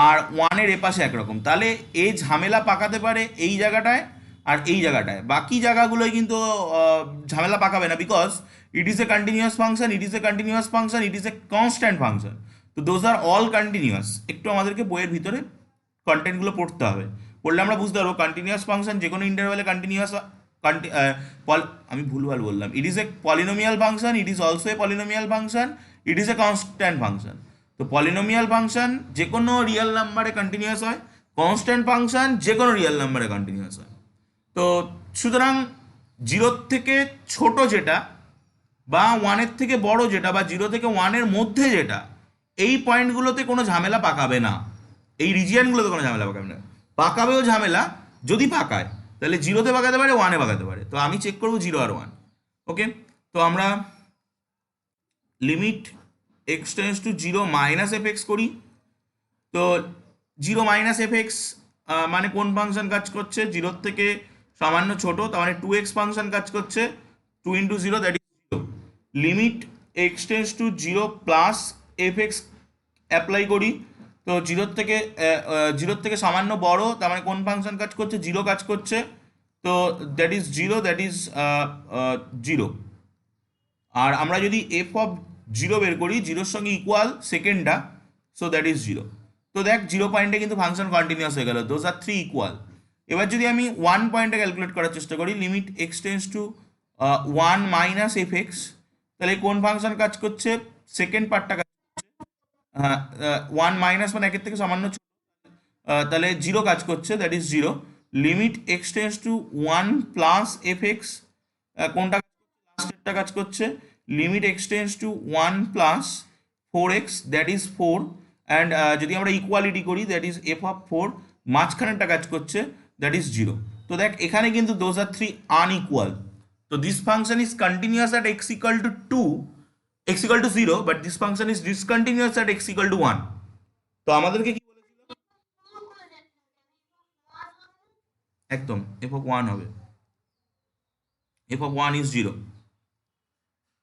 আর 1-এর এপাশে একরকম। তাহলে এ ঝামেলা পাকাতে পারে এই জায়গাটায় আর এই জায়গাটায়, বাকি জায়গাগুলোয় কিন্তু ঝামেলা পাকাবে না, because it is a continuous function, it is a continuous function, it is a constant function. তো দোজ আর অল কন্টিনিউয়াস। একটু আমাদেরকে বইয়ের ভিতরে কন্টেন্টগুলো পড়তে হবে, পড়লে আমরা বুঝতে পারবো কন্টিনিউয়াস ফাংশন যে কোনো ইন্টারভ্যালে কন্টিনিউয়াস। আমি ভুলভাল বললাম, it is a polynomial function, it is also a polynomial function, it is a constant function. তো পলিনোমিয়াল ফাংশন যে কোনো রিয়েল নাম্বারে কন্টিনিউয়াস হয়, কনস্ট্যান্ট ফাংশন যে কোনো রিয়েল নাম্বারে কন্টিনিউয়াস হয়। তো সুতরাং 0-র থেকে ছোট যেটা, বা 1-এর থেকে বড় যেটা, বা 0 থেকে 1-এর মধ্যে যেটা, এই পয়েন্টগুলোতে কোনো ঝামেলা পাকাবে না, এই রিজিয়ানগুলোতে কোনো ঝামেলা পাকাবে না। পাকাবেও ঝামেলা যদি পাকায়, তাহলে 0-তে পাকাতে পারে, 1-এ পাকাতে পারে। তো আমি চেক করবো 0 আর 1। ওকে, তো আমরা limit x tends to 0 minus f x করি। তো 0 মাইনাস এফ এক্স মানে কোন ফাংশন কাজ করছে, 0-র থেকে সামান্য ছোট, তার মানে 2x ফাংশন কাজ করছে, 2 into 0 that is 0। Limit x tends to 0 plus f x apply করি। তো 0-র থেকে সামান্য বড়, তার মানে কোন ফাংশন কাজ করছে, 0 কাজ করছে। তো দ্যাট ইজ 0, দ্যাট ইজ 0। আর আমরা যদি এফ অফ 0 বের করি, 0-র সঙ্গে ইকুয়াল সেকেন্ডটা, সো দ্যাট ইজ 0। তো দেখ 0 পয়েন্টে কিন্তু ফাংশন কন্টিনিউয়াস হয়ে গেল, দোজ আর 3 ইকুয়াল। এবার যদি আমি 1 পয়েন্টে ক্যালকুলেট করার চেষ্টা করি, limit x tends to 1 minus f x, তাহলে কোন ফাংশন কাজ করছে, সেকেন্ড পার্টটা কাজ, হ্যাঁ, 1 মাইনাস মানে 1-এর থেকে সামান্য ছোট, তাহলে 0 কাজ করছে, that is 0। Limit x tends to 1 plus f x, কোনটা লাস্টেরটা কাজ করছে, limit x tends to 1 plus 4x, that is 4। And যদি আমরা ইকুয়ালিটি করি, দ্যাট ইজ এফ অফ 4, মাঝখানেরটা কাজ করছে, দ্যাট ইজ 0। তো দেখ এখানে কিন্তু দোজ আর 3 আনইকুয়াল। তো this function is continuous at x equal to 2, x equal to 0, but this function is discontinuous at x equal to 1। তো আমাদেরকে কি বলেছিল, একদম এফ অফ ওয়ান হবে, f of one is zero.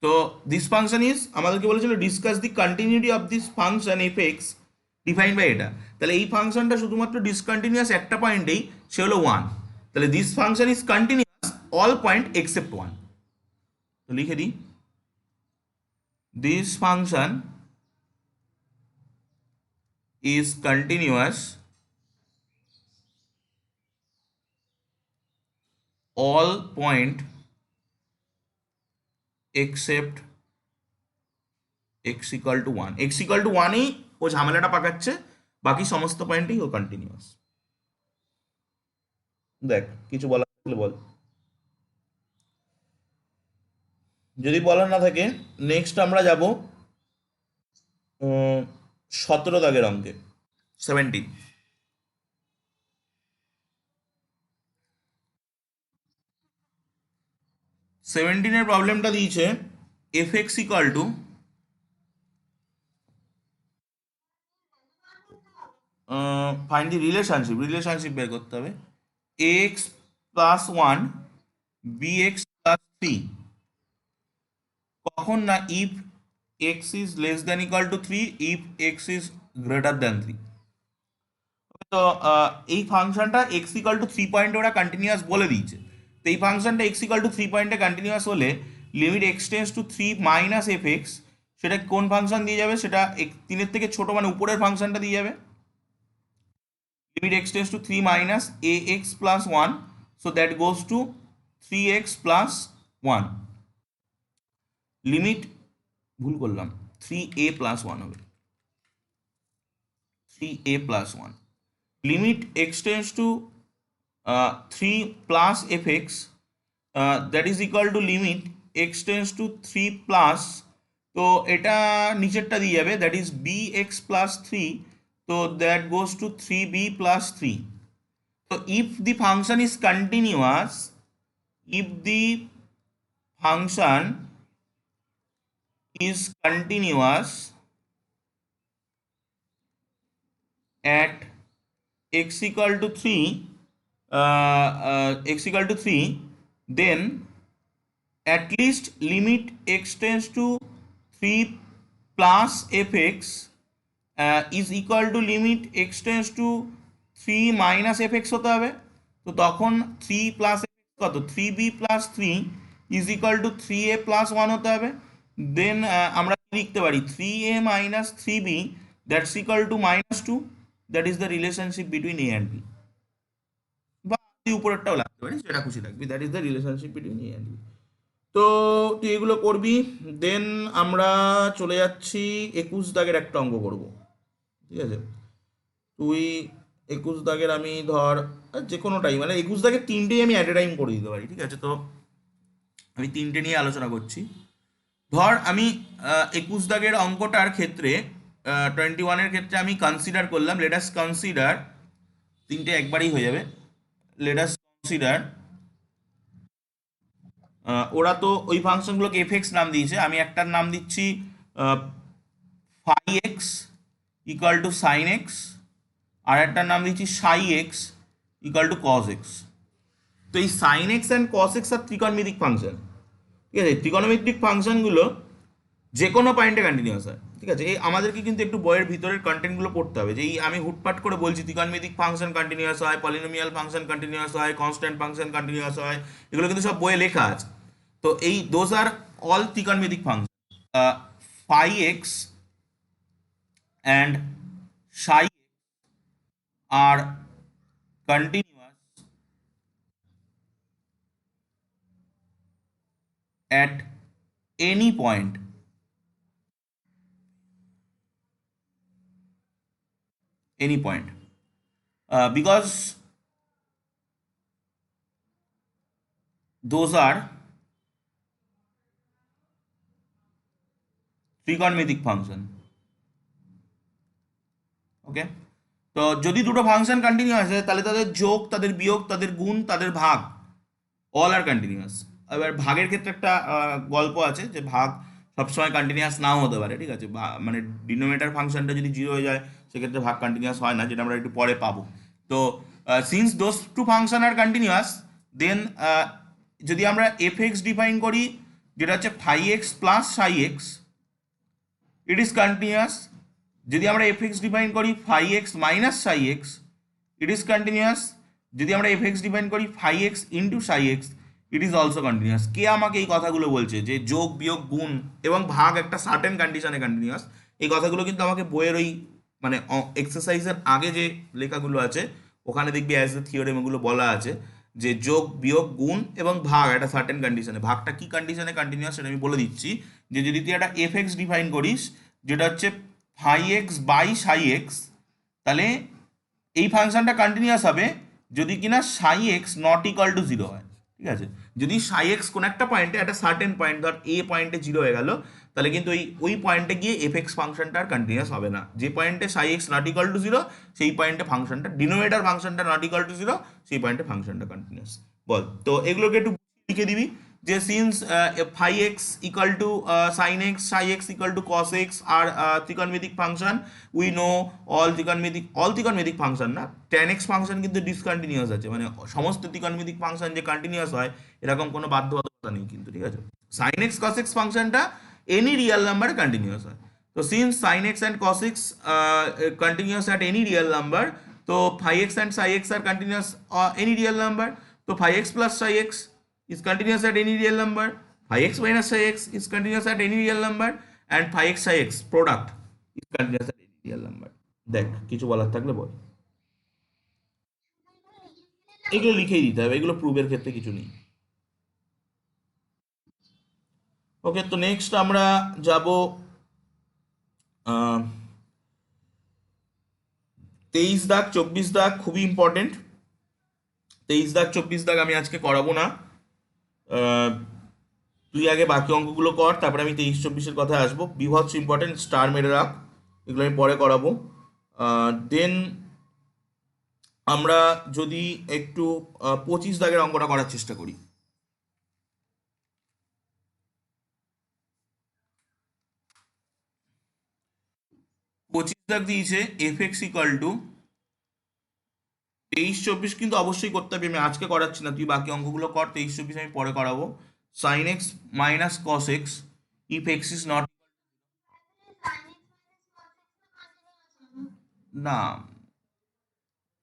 তো this function is, আমাদেরকে বলেছিল discuss the continuity of this function f x define by এটা। তাহলে এই ফাংশনটা শুধুমাত্র ডিসকন্টিনিউয়াস একটা পয়েন্টেই, সে হলো ওয়ান। তাহলে this function is continuous all point except one. তো লিখে দিই, this function is continuous all point except x equal to 1, x equal to 1এই ও ঝামেলাটা পাকাচ্ছে, বাকি সমস্ত পয়েন্টেই ও কন্টিনিউয়াস। দেখ কিছু বলার থাকলে বল, যদি বলার না থাকে নেক্সট আমরা যাব 17 দাগের অঙ্কে, 17। 17 প্রবলেমটা দিয়েছে f x equal to find the relationship, relationship বের করতে হবে, x plus one b x plus three, কখন না if x is less than equal to three, if x is greater than three. তো এই ফাংশনটা এক্স ইকাল টু থ্রি পয়েন্টে ওরা কন্টিনিউয়াস বলে দিয়েছে। তো এই ফাংশনটা এক্স ইকাল টু থ্রি পয়েন্টে কন্টিনিউয়াস হলে limit x tends to three minus f x, সেটা কোন ফাংশন দিয়ে যাবে, সেটা তিনের থেকে ছোট মানে উপরের ফাংশনটা দিয়ে যাবে। Limit x tends to three minus a x plus one, so that goes to three x plus one. Limit, ভুল করলাম, থ্রি এ প্লাস ওয়ান হবে, three a plus one. Limit x tends to three plus f x, that is equal to limit x tends to three plus, তো এটা নিচেরটা দিয়ে যাবে, that is b x plus three, তো that goes to three b plus three. তো if the function is continuous, if the function is continuous at x equal to 3, x equal to 3, then at least limit x tends to 3 plus fx is equal to limit x tends to 3 minus fx হতে হবে। তো তখন 3 plus কত, three b plus three is equal to three a plus one হতে হবে। Then আমরা লিখতে পারি three a minus three b that's equal to minus two, that is the relationship between a and b. বা তুই উপরেরটাও লাগতে পারিস, যেটা খুশি লাগবি, that is the relationship between a and b. তো তুই এগুলো করবি, দেন আমরা চলে যাচ্ছি 21 দাগের একটা অঙ্ক করব, ঠিক আছে? তুই 21 দাগের আমি ধর যে কোনো টাইম, মানে 21 দাগের তিনটেই আমি অ্যাট এ টাইম করে দিতে পারি, ঠিক আছে? তো আমি তিনটে নিয়ে আলোচনা করছি। ধর আমি 21 দাগের অঙ্কটার ক্ষেত্রে 21-এর ক্ষেত্রে আমি কনসিডার করলাম, লেটাস কনসিডার, তিনটে একবারই হয়ে যাবে, লেটাস কনসিডার, ওরা তো ওই ফাংশনগুলোকে এফ এক্স নাম দিয়েছে, আমি একটার নাম দিচ্ছি phi x equal to sine x, আর একটার নাম দিচ্ছি psi x equal to cos x. তো এই sine x and cos x আর ত্রিকোণমিতিক ফাংশন, ঠিক আছে? ত্রিকোণমিতিক ফাংশনগুলো যে কোনো পয়েন্টে কন্টিনিউয়াস হয়, ঠিক আছে? এই আমাদেরকে কিন্তু একটু বইয়ের ভিতরের কন্টেন্টগুলো পড়তে হবে, যে এই আমি হুটপাট করে বলছি ত্রিকোণমিতিক ফাংশন কন্টিনিউয়াস হয়, পলিনোমিয়াল ফাংশন কন্টিনিউয়াস হয়, কনস্ট্যান্ট ফাংশন কন্টিনিউয়াস হয়, এগুলো কিন্তু সব বইয়ে লেখা আছে। তো এই দোজ আর অল ত্রিকোণমিতিক function. Phi x and Sai R continuous at any point, any point, because those are trigonometric function, ওকে? তো যদি দুটো ফাংশন কন্টিনিউয়াস হয় তাহলে তাদের যোগ, তাদের বিয়োগ, তাদের গুণ, তাদের ভাগ, অল আর কন্টিনিউয়াস। এবার ভাগের ক্ষেত্রে একটা গল্প আছে, যে ভাগ সবসময় কন্টিনিউয়াস নাও হতে পারে, ঠিক আছে? মানে ডিনোমিনেটর ফাংশনটা যদি জিরো হয়ে যায় সেক্ষেত্রে ভাগ কন্টিনিউয়াস হয় না, যেটা আমরা একটু পরে পাবো। তো since those two function are continuous, then যদি আমরা এফ এক্স ডিফাইন করি যেটা হচ্ছে phi x plus psi x, it is continuous. যদি আমরা এফ এক্স ডিফাইন করি phi x minus psi x, it is continuous. যদি আমরা এফ এক্স ডিফাইন করি phi x into psi x, it is also continuous. কে আমাকে এই কথাগুলো বলছে যে যোগ বিয়োগ গুণ এবং ভাগ একটা সার্টেন কন্ডিশনে কন্টিনিউয়াস? এই কথাগুলো কিন্তু আমাকে বইয়ের ওই মানে এক্সারসাইজের আগে যে লেখাগুলো আছে ওখানে দেখবি অ্যাজ এ থিওরেম এগুলো বলা আছে যে যোগ বিয়োগ গুণ এবং ভাগ একটা সার্টেন কন্ডিশনে, ভাগটা কি কন্ডিশনে কন্টিনিউয়াস সেটা আমি বলে দিচ্ছি। যে যদি তুই একটা এফ এক্স ডিফাইন করিস যেটা হচ্ছে phi x by psi x, তাহলে এই ফাংশনটা কন্টিনিউয়াস হবে যদি কিনা psi x not equal to zero হয়। ঠিক আছে, যদি সাই এক্স কোন একটা পয়েন্টে একটা সার্টেন পয়েন্ট ধর এ পয়েন্টে জিরো হয়ে গেল, তাহলে কিন্তু ওই পয়েন্টে গিয়ে এফ এক্স ফাংশনটা আর কন্টিনিউয়াস হবে না। যে পয়েন্টে সাই x not equal to zero সেই পয়েন্টে ফাংশনটা ডিনোমিনেটর ফাংশনটা নট ইকাল টু জিরো, সেই পয়েন্টে ফাংশনটা কন্টিনিউয়াস। বল তো এগুলোকে একটু লিখে দিবি যে since phi x equal to sine x, psi x equal to cos x আর ত্রিকোণমিতিক ফাংশন, উই নো অল ত্রিকোণমিতিক ফাংশন না, ট্যান এক্স ফাংশন কিন্তু ডিসকন্টিনিউয়াস আছে, মানে সমস্ত ত্রিকোণমিতিক ফাংশন যে কন্টিনিউয়াস হয় এরকম কোনো বাধ্যবাধকতা নেই কিন্তু। ঠিক আছে, সাইন এক্স কস এক্স ফাংশনটা এনি রিয়েল নাম্বারে কন্টিনিউয়াস হয়। তো since sine x and cos x continuous at any real number, তো phi x and psi x are continuous any real number, তো phi x plus psi x is continuous at any real number, phi x minus psi x is continuous at any real number, and phi x psi x product is continuous at any real number. দেখ কিছু বলার থাকলে বল। এগুলো লিখেই দিতে হবে, এগুলো প্রুফের ক্ষেত্রে কিছু নেই। ওকে, তো নেক্সট আমরা যাব 23 দাগ 24 দাগ, খুবই ইম্পর্টেন্ট। 23 দাগ 24 দাগ আমি আজকে করাবো না, তুই আগে বাকি অঙ্কগুলো কর, তারপরে আমি 23-24-এর কথায় আসবো। বিভৎস ইম্পর্টেন্ট, স্টার মেরে রাখ, এগুলো আমি পরে করাবো। দেন আমরা যদি একটু 25 দাগের অঙ্কটা করার চেষ্টা করি। 25 দাগ দিয়েছে এফ এক্স ইকাল টু 23-24, কিন্তু অবশ্যই করতে হবে, আমি আজকে করাচ্ছি না, তুই বাকি অঙ্কগুলো কর, 23-24 আমি পরে করাবো। Sine x minus cos x if x is not, না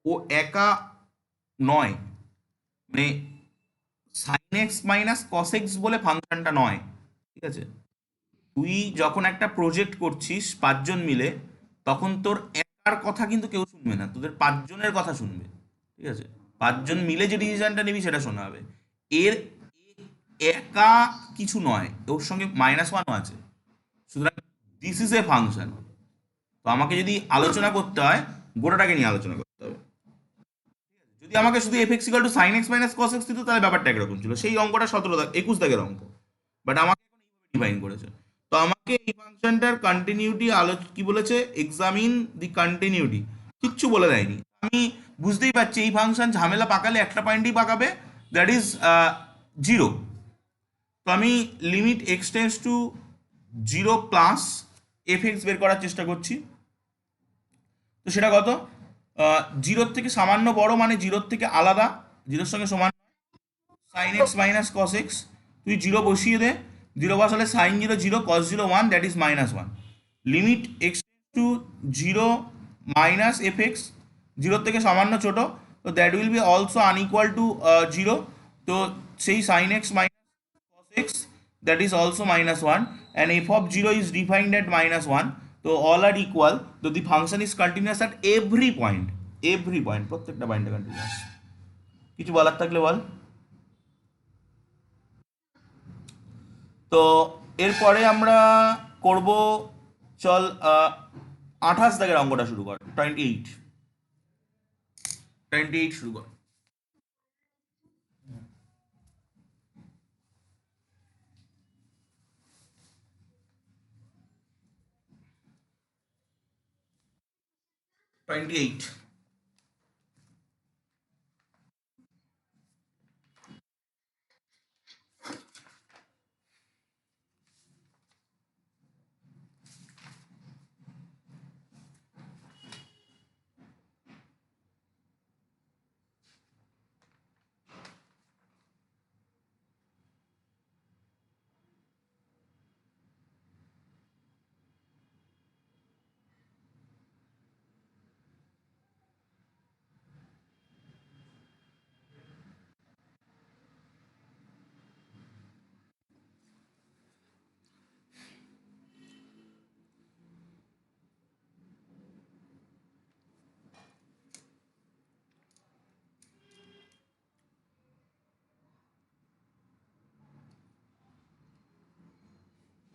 ও একা নয়, মানে sine x minus cos x বলে ফাংশনটা নয়। ঠিক আছে, তুই যখন একটা প্রজেক্ট করছিস 5 জন মিলে, তখন তোর একার কথা কিন্তু কেউ শুনবে না, তোদের 5 জনের কথা শুনবে। ঠিক আছে, 5 জন মিলে যে ডিসিশনটা নিবি সেটা শোনা হবে। এর একা কিছু নয়, ওর সঙ্গে -1ও আছে, সুতরাং দিস ইজ এ ফাংশন। তো আমাকে যদি আলোচনা করতে হয় গোটাটাকে নিয়ে আলোচনা করতে হবে। যদি আমাকে শুধু f x equal to sine x minus cos x দিত তাহলে ব্যাপারটা একরকম ছিল, সেই অঙ্কটা 17 দাগ 21 দাগের অঙ্ক, বাট আমাকে এখন এইভাবে ডিফাইন করেছে। তো আমাকে এই ফাংশনটার কন্টিনিউটি কি বলেছে, এক্সামিন দি কন্টিনিউটি, কিচ্ছু বলে দেয়নি। আমি বুঝতেই পারছি এই ফাংশন ঝামেলা পাকালে একটা পয়েন্টই পাকাবে, দ্যাট ইজ 0। তো আমি limit x tends to 0 plus f x বের করার চেষ্টা করছি। তো সেটা কত, 0-র থেকে সামান্য বড় মানে 0-র থেকে আলাদা, 0-র সঙ্গে সমান sine x minus cos x, তুই 0 বসিয়ে দে, 0 বসালে sine 0 0, cos 0 1, that is -1। Limit x to 0 minus f x, 0-র থেকে সামান্য ছোট, তো that will be also unequal to 0, তো সেই sine x minus cos x that is also -1, and f of 0 is defined at -1, so all are equal, so the function is continuous at every point প্রত্যেকটা পয়েন্টে continuous. কিছু বলার থাকলে বল। তো এরপরে আমরা করব, চল 28 দাগের অঙ্কটা শুরু কর, 28 শুরু কর। 28।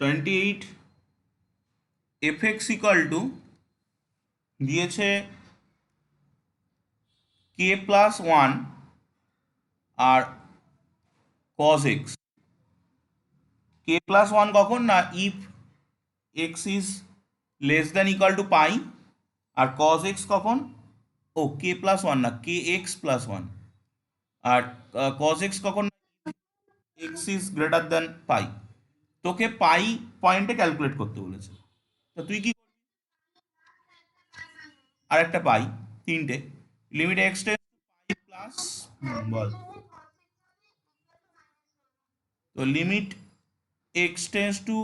28 এফ এক্স ইকাল টু দিয়েছে কে প্লাস ওয়ান আর cos x. K plus one কখন না if x is less than equal to pi, আর কজ এক্স কখন, ও কে প্লাস ওয়ান না কে এক্স প্লাস ওয়ান, আর কজ এক্স কখন x is greater than pi. তোকে পাই পয়েন্টে ক্যালকুলেট করতে বলেছে, তো তুই কি আর একটা পাই, তিনটে limit x tends pi plus, বল, তো limit x tends to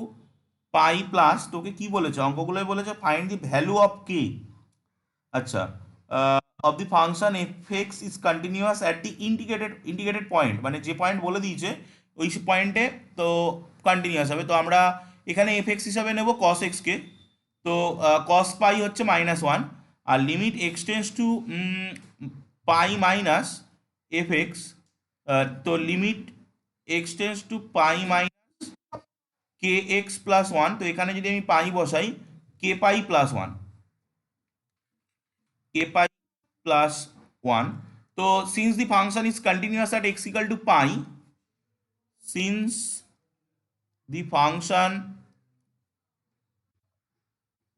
pi plus, তোকে কি বলেছে অঙ্কগুলোই বলেছে find the value of k. আচ্ছা, of the function f x is continuous at the indicated point, মানে যে পয়েন্ট বলে দিয়েছে ওই পয়েন্টে তো কন্টিনিউয়াস হবে। তো আমরা এখানে এফ এক্স হিসাবে নেব কস এক্সকে, তো কস পাই হচ্ছে -1, আর লিমিট এক্সটেন্স টু পাই মাইনাস এফ এক্স, তো লিমিট এক্সটেন্স টু পাই মাইনাস কে এক্স প্লাস ওয়ান, তো এখানে যদি আমি পাই বসাই কে পাই প্লাস ওয়ান, কে পাই প্লাস ওয়ান। তো since the function is continuous at x equal to pi, since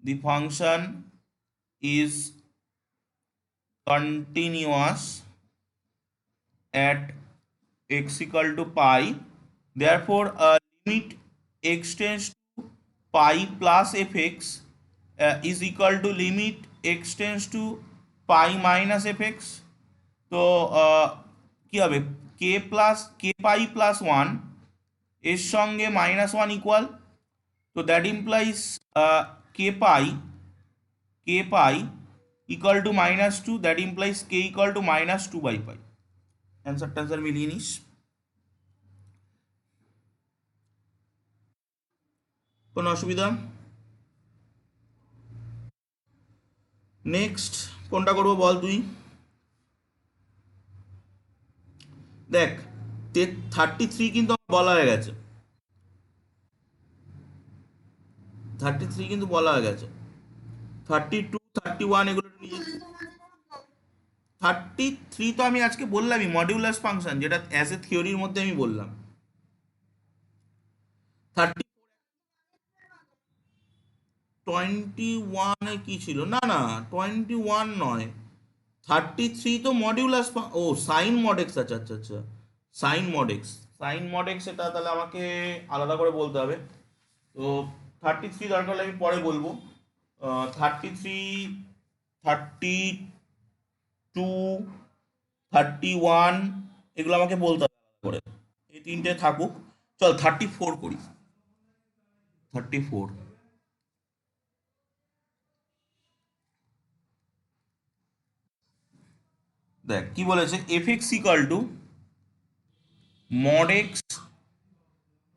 the function is continuous at x equal to pi, therefore limit x tends to pi plus fx is equal to limit x tends to pi minus fx। তো কি হবে কে পাই plus one এর সঙ্গে -1 equal, তো that implies k pi equal to -2, that implies k equal to -2/পাই। Answer মিলিয়ে নিস। কোনো অসুবিধা? নেক্সট কোনটা করবো বল তুই? দেখ 33 কিন্তু আমার বলা হয়ে গেছে, 33 কিন্তু বলা হয়ে গেছে, 32 31 এগুলো নিয়ে, 33 তো আমি আজকে বললামই মডিউলাস ফাংশন, যেটা অ্যাজ এ থিওরির মধ্যে আমি বললাম। 30 21-এ কি ছিল, না না 21 নয়, 33 তো মডিউলাস, ও সাইন মডেক্স, আচ্ছা আচ্ছা আচ্ছা, সাইন মডেক্স এটা তাহলে আমাকে আলাদা করে বলতে হবে। তো 33 দরকার হলে আমি পরে বলবো। 33, 32, 31 এগুলো আমাকে বলতে হবে আলাদা করে, এই তিনটে থাকুক। চল 34 করি, 34। দেখ কি বলেছে, f x equal to mod x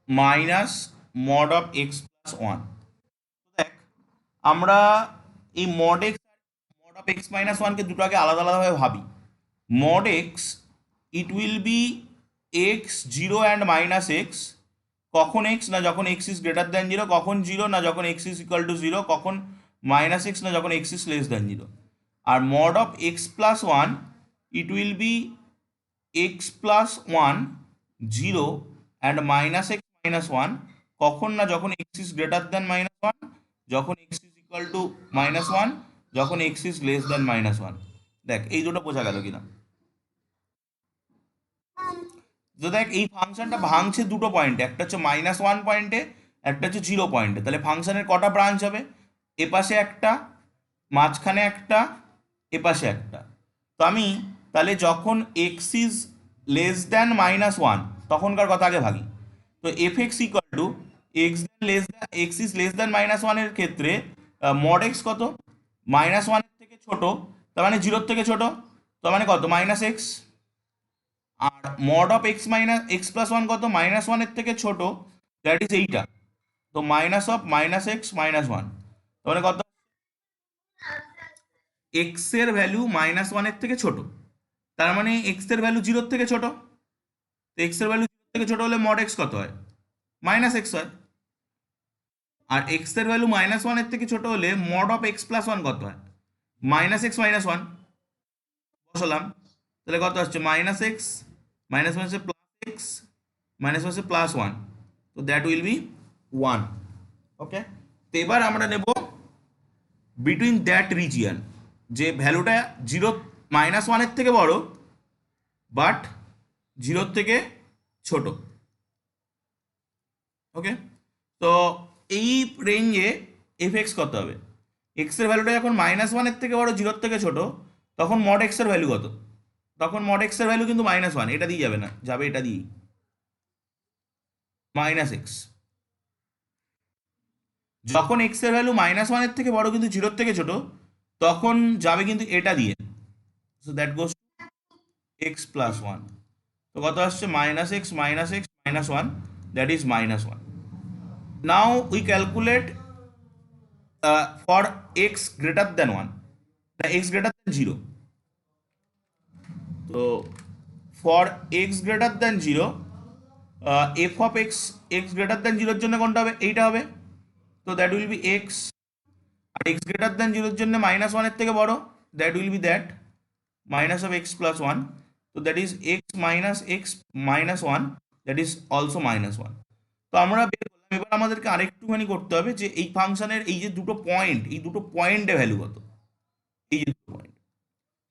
minus mod of x plus one. দেখ আমরা এই mod x mod of x minus ওয়ানকে দুটোকে আলাদা আলাদাভাবে ভাবি। Mod x it will be x zero and minus x, কখন এক্স না যখন x is greater than zero, কখন জিরো না যখন x is equal to zero, কখন মাইনাস এক্স না যখন x is less than zero. আর mod of x plus one it will be x plus one zero and minus x minus one, কখন না যখন এক্স ইজ গ্রেটার দ্যান -1, যখন x is equal to -1, যখন x is less than -1। দেখ এই দুটো বোঝা গেল কিনা? তো দেখ এই ফাংশনটা ভাঙছে দুটো পয়েন্টে, একটা হচ্ছে -1 পয়েন্টে, একটা হচ্ছে 0 পয়েন্টে। তাহলে ফাংশনের কটা ব্রাঞ্চ হবে? এপাশে একটা, মাঝখানে একটা, এপাশে একটা। তো আমি তাহলে যখন এক্স ইজ লেস দ্যান -1 তখনকার কথা আগে ভাগি। তো F x equal two x is less than -1 এর ক্ষেত্রে মড এক্স কত, -1 এর থেকে ছোট, তার মানে 0 থেকে ছোট, তার মানে কত -x। আর mod of x minus x plus one কত, -1 এর থেকে ছোট, দ্যাট ইজ এইটা। তো মাইনাস অফ -x -1, তার মানে কত, এক্স এর ভ্যালু -1 এর থেকে ছোট, তার মানে এক্স এর ভ্যালু 0 থেকে ছোট। তো এক্স এর ভ্যালু 0 থেকে ছোট হলে মড এক্স কত হয়, -x হয়। আর এক্স এর ভ্যালু -1 এর থেকে ছোট হলে mod of x plus one কত হয়? -x - 1 বসালাম, তাহলে কত আসছে? -x মাইনাস হচ্ছে +x মাইনাস হচ্ছে +1, তো দ্যাট উইল বি 1। ওকে, তো এবার আমরা নেব বিটুইন দ্যাট রিজিয়ান, যে ভ্যালুটা 0 -1 এর থেকে বড় বাট 0 থেকে ছোট। ওকে, তো এই রেঞ্জে এফ কত হবে? এক্স এর ভ্যালুটা যখন -1 এর থেকে বড় 0 থেকে ছোট, তখন মড এক্স এর ভ্যালু কত? তখন মড এক্স এর ভ্যালু কিন্তু -1, এটা দিয়ে যাবে না, যাবে এটা দিয়ে -x। যখন এক্স এর ভ্যালু -1 এর থেকে বড় কিন্তু 0 থেকে ছোট, তখন যাবে কিন্তু এটা দিয়ে, so that goes x plus one. তো কত আসছে? -x - x - 1, that is -1। Now we calculate for x greater than 1, x greater than 0। তো for x greater than 0, f of x, x greater than 0-এর জন্য কোনটা হবে? এইটা হবে। তো দ্যাট উইল বি এক্স। আর এক্স গ্রেটার দেন 0-এর জন্য -1 এর থেকে বড়, that will be that minus of x plus one. তো that is x - x - 1, that is also -1। তো আমরা বের করলাম। এবার আমাদেরকে আরেকটুখানি করতে হবে যে এই ফাংশনের এই যে দুটো পয়েন্ট, এই দুটো পয়েন্টে ভ্যালু কত, এই যে দুটো পয়েন্ট,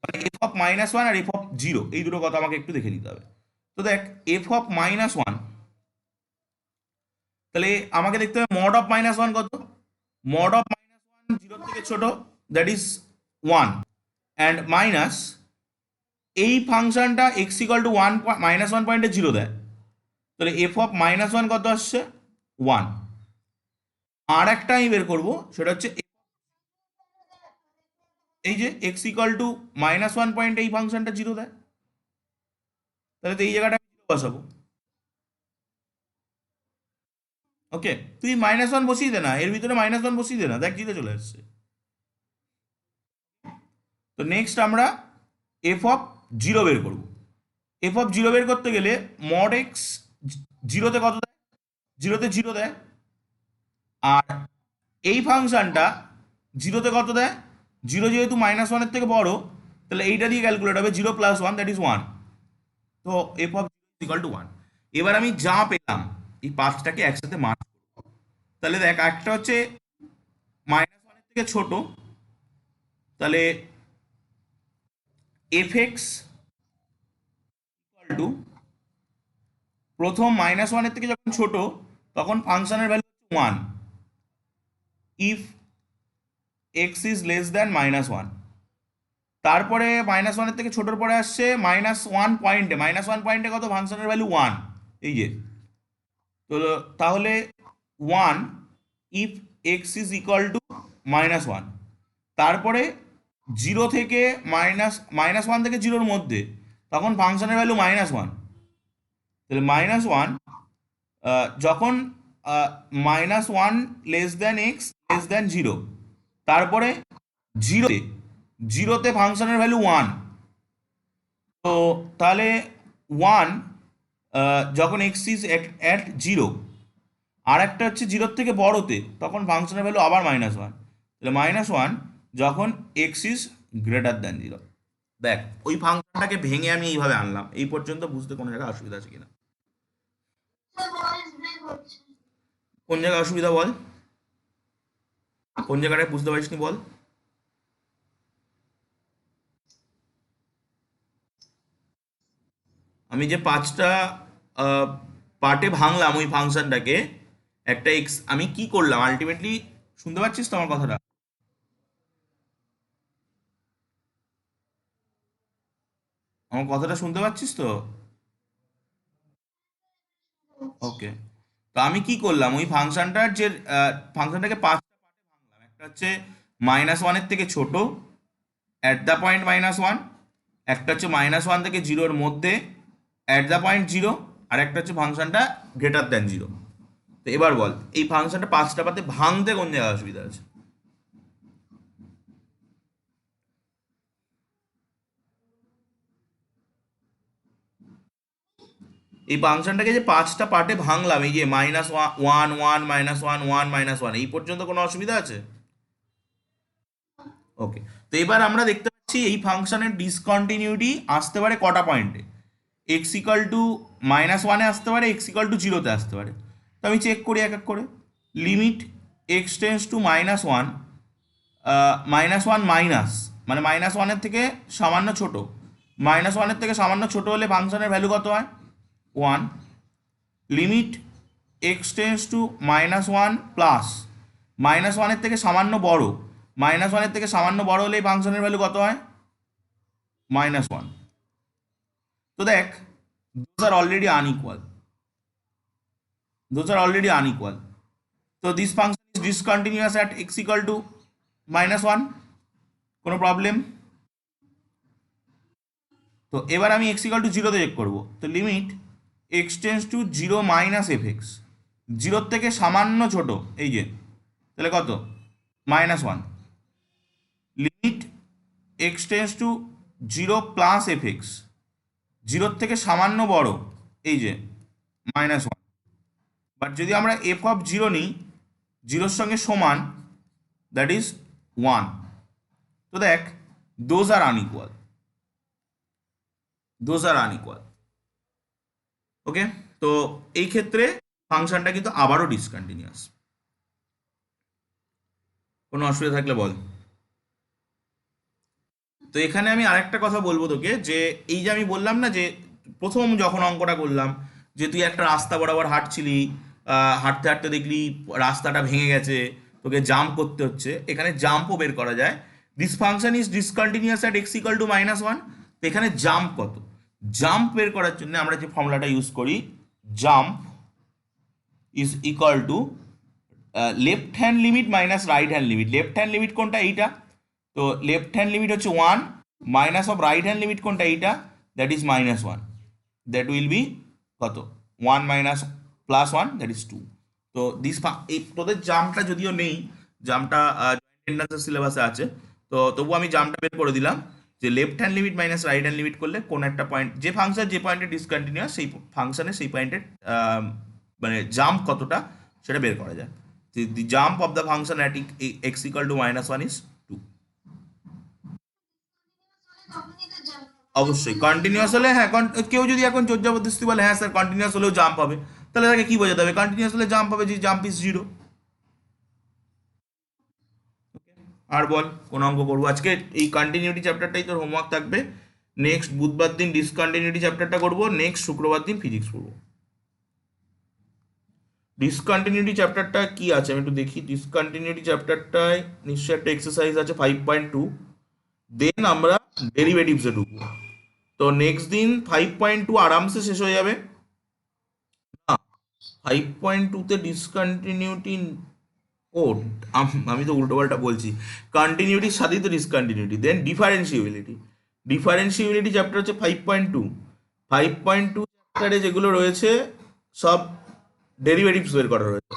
মানে এফ অফ -1 আর f(0), এই দুটো কথা আমাকে একটু দেখে নিতে হবে। তো দেখ, f(-1), তাহলে আমাকে দেখতে হবে মড অফ -1 কত। মড অফ -1 0 থেকে ছোট, দ্যাট ইজ 1, অ্যান্ড মাইনাস এই ফাংশনটা x=1 -1 পয়েন্টে 0 দেয়, তাহলে f(-1) কত আসছে? 1। আর একটা আমি বের করবো, সেটা হচ্ছে এই যে x=-1 পয়েন্টে এই ফাংশনটা 0 দেয়, তাহলে তো এই জায়গাটা আমি 0 বসাবো। ওকে, তুই -1 বসিয়ে দে না, এর ভিতরে -1 বসিয়ে দে না, দেখ 0 চলে আসছে। তো নেক্সট আমরা f(0) বের করব। f(0) বের করতে গেলে মড এক্স 0-তে কত দেয়? 0-তে 0 দেয়। আর এই ফাংশনটা 0-তে কত দেয়? 0 যেহেতু -1 এর থেকে বড়, তাহলে এইটা দিয়ে ক্যালকুলেট হবে 0 + 1, দ্যাট ইজ 1। তো f(0)=1। এবার আমি যা পেলাম এই পাঁচটাকে একসাথে মার্ক করব। তাহলে দেখ, একটা হচ্ছে -1 এর থেকে ছোট, তাহলে f(x) প্রথম -1 এর থেকে যখন ছোট, তখন ফাংশনের ভ্যালু হচ্ছে 1, ইফ x is < -1। তারপরে -1 এর থেকে ছোটোর পরে আসছে -1 পয়েন্টে, -1 পয়েন্টে কত? ফাংশনের ভ্যালু 1, এই যে। তো তাহলে 1 ইফ x is = -1। তারপরে 0 থেকে -1 থেকে 0-র মধ্যে, তখন ফাংশনের ভ্যালু -1। তাহলে -1 যখন -1 < x <0, তারপরে 0-তে, 0-তে ফাংশনের ভ্যালু 1। তো তাহলে 1 যখন x ইজ অ্যাট 0, আর একটা হচ্ছে 0-র থেকে বড়তে, তখন ফাংশনের ভ্যালু আবার -1। তাহলে -1 যখন x ইজ গ্রেটার দ্যান 0। দেখ, ওই ফাংশনটাকে ভেঙে আমি এইভাবে আনলাম। এই পর্যন্ত বুঝতে কোনো জায়গায় অসুবিধা আছে কিনা? কোন জায়গায় অসুবিধা বল, কোন জায়গাটা বুঝতে পারিসনি বল। আমি যে পাঁচটা পার্টে ভাঙলাম ওই ফাংশনটাকে, একটা এক্স, আমি কি করলাম আলটিমেটলি, শুনতে পাচ্ছিস তো আমার কথাটা? আমার কথাটা শুনতে পাচ্ছিস তো? ওকে, তো আমি কি করলাম, ওই ফাংশনটার যে ফাংশনটাকে পাঁচটা পার্টে ভাঙলাম। একটা হচ্ছে -1 এর থেকে ছোট, অ্যাট দ্য পয়েন্ট -1। একটা হচ্ছে -1 থেকে 0-র মধ্যে, অ্যাট দ্য পয়েন্ট 0। আর একটা হচ্ছে ফাংশনটা গ্রেটার দ্যান 0। তো এবার বল, এই ফাংশনটা পাঁচটা পাতে ভাঙতে কোন জায়গায় অসুবিধা আছে? এই ফাংশনটাকে যে 5টা পার্টে ভাঙলাম, এই যে -1 1 -1 1 -1, এই পর্যন্ত কোনো অসুবিধা আছে? ওকে। তো এবার আমরা দেখতে পাচ্ছি এই ফাংশনের ডিসকন্টিনিউটি আসতে পারে কটা পয়েন্টে, এক্স ইকাল টু -1-এ আসতে পারে, এক্স ইকাল টু 0-তে আসতে পারে। তো আমি চেক করি এক এক করে। Limit x tends to -1, -1 minus মানে -1-এর থেকে সামান্য ছোট, -1-এর থেকে সামান্য ছোট হলে ফাংশনের ভ্যালু কত হয়? 1। Limit x tends to -1 plus -1-এর থেকে সামান্য বড়, -1-এর থেকে সামান্য বড় হলে এই ফাংশনের ভ্যালু কত হয়? -1। তো দেখ, those R already unequal, those are already unequal. So this function is discontinuous at x equal to -1. কোনো প্রবলেম? তো এবার আমি x equal to 0-তে চেক করবো। তো limit x tends to 0 minus f x, 0-র থেকে সামান্য ছোট, এই যে, তাহলে কত? -1। Limit x tends to 0 plus f x, 0-র থেকে সামান্য বড়, এই যে, -1। বাট যদি আমরা এফ অফ 0 নিই 0-র সঙ্গে সমান, দ্যাট ইজ 1। তো দেখ, those are unequal, those are unequal. Okay, তো এই ক্ষেত্রে ফাংশনটা কিন্তু আবারও ডিসকন্টিনিউয়াস। কোনো অসুবিধা থাকলে বল। তো এখানে আমি আরেকটা কথা বলবো তোকে, যে এই যে আমি বললাম না যে প্রথম যখন অঙ্কটা করলাম, যে তুই একটা রাস্তা বরাবর হাঁটছিলি, হাঁটতে হাঁটতে দেখলি রাস্তাটা ভেঙে গেছে, তোকে জাম্প করতে হচ্ছে, এখানে জাম্পও বের করা যায়। This function is discontinuous at x equal to -1। তো এখানে জাম্প কত? জাম্প বের করার জন্য আমরা যে ফর্মুলাটা ইউজ করি, jump is equal to left hand limit minus right hand limit. Left hand limit কোনটা? এইটা। তো লেফট হ্যান্ড লিমিট হচ্ছে 1 minus of right hand limit কোনটা? এইটা, that is -1। That will B কত? 1 মাইনাস প্লাস 1, দ্যাট ইজ 2। তো this, এই তোদের জাম্পটা যদিও নেই, জাম্পটা অ্যাটেন্ডেন্সের সিলেবাসে আছে, তো তবু আমি জাম্পটা বের করে দিলাম, যে left hand limit minus right hand limit করলে কোন একটা পয়েন্ট, যে ফাংশন যে পয়েন্টে ডিসকন্টিনিউয়াস, সেই ফাংশনে সেই পয়েন্টের মানে জাম্প কতটা সেটা বের করা যায়। The jump of the function at x equal to -1 is 2। অবশ্যই কন্টিনিউয়াস হলে, হ্যাঁ, কেউ যদি এখন জোর জবরদস্তি বলে হ্যাঁ স্যার কন্টিনিউয়াস হলেও জাম্প হবে, তাহলে তাকে কি বোঝাতে হবে? কন্টিনিউয়াস হলে জাম্প হবে, যে জাম্প ইজ 0। আর বল, কোন অঙ্ক করবো আজকে? এই কন্টিনিউটি চ্যাপ্টারটাই তোর হোমওয়ার্ক থাকবে। নেক্সট বুধবার দিন ডিসকন্টিনিউটি চ্যাপ্টারটা করবো, নেক্সট শুক্রবার দিন ফিজিক্স পড়বো। ডিসকন্টিনিউটি চ্যাপ্টারটা কি আছে আমি একটু দেখি। ডিসকন্টিনিউটি চ্যাপ্টারটায় নিশ্চয়ই একটা এক্সারসাইজ আছে 5.2, দেন আমরা ডেরিভেটিভসে ঢুকবো। তো নেক্সট দিন 5.2 আরামসে শেষ হয়ে যাবে। না, 5.2-তে ডিসকন্টিনিউটি, ও আমি তো উল্টোপাল্টা বলছি, কন্টিনিউটির সাথেই তো ডিসকন্টিনিউটি। দেন ডিফারেন্সিবিলিটি, ডিফারেন্সিবিলিটি চ্যাপ্টার হচ্ছে 5.2। 5.2 চ্যাপ্টারে যেগুলো রয়েছে সব ডেরিভেটিভস বের করা রয়েছে।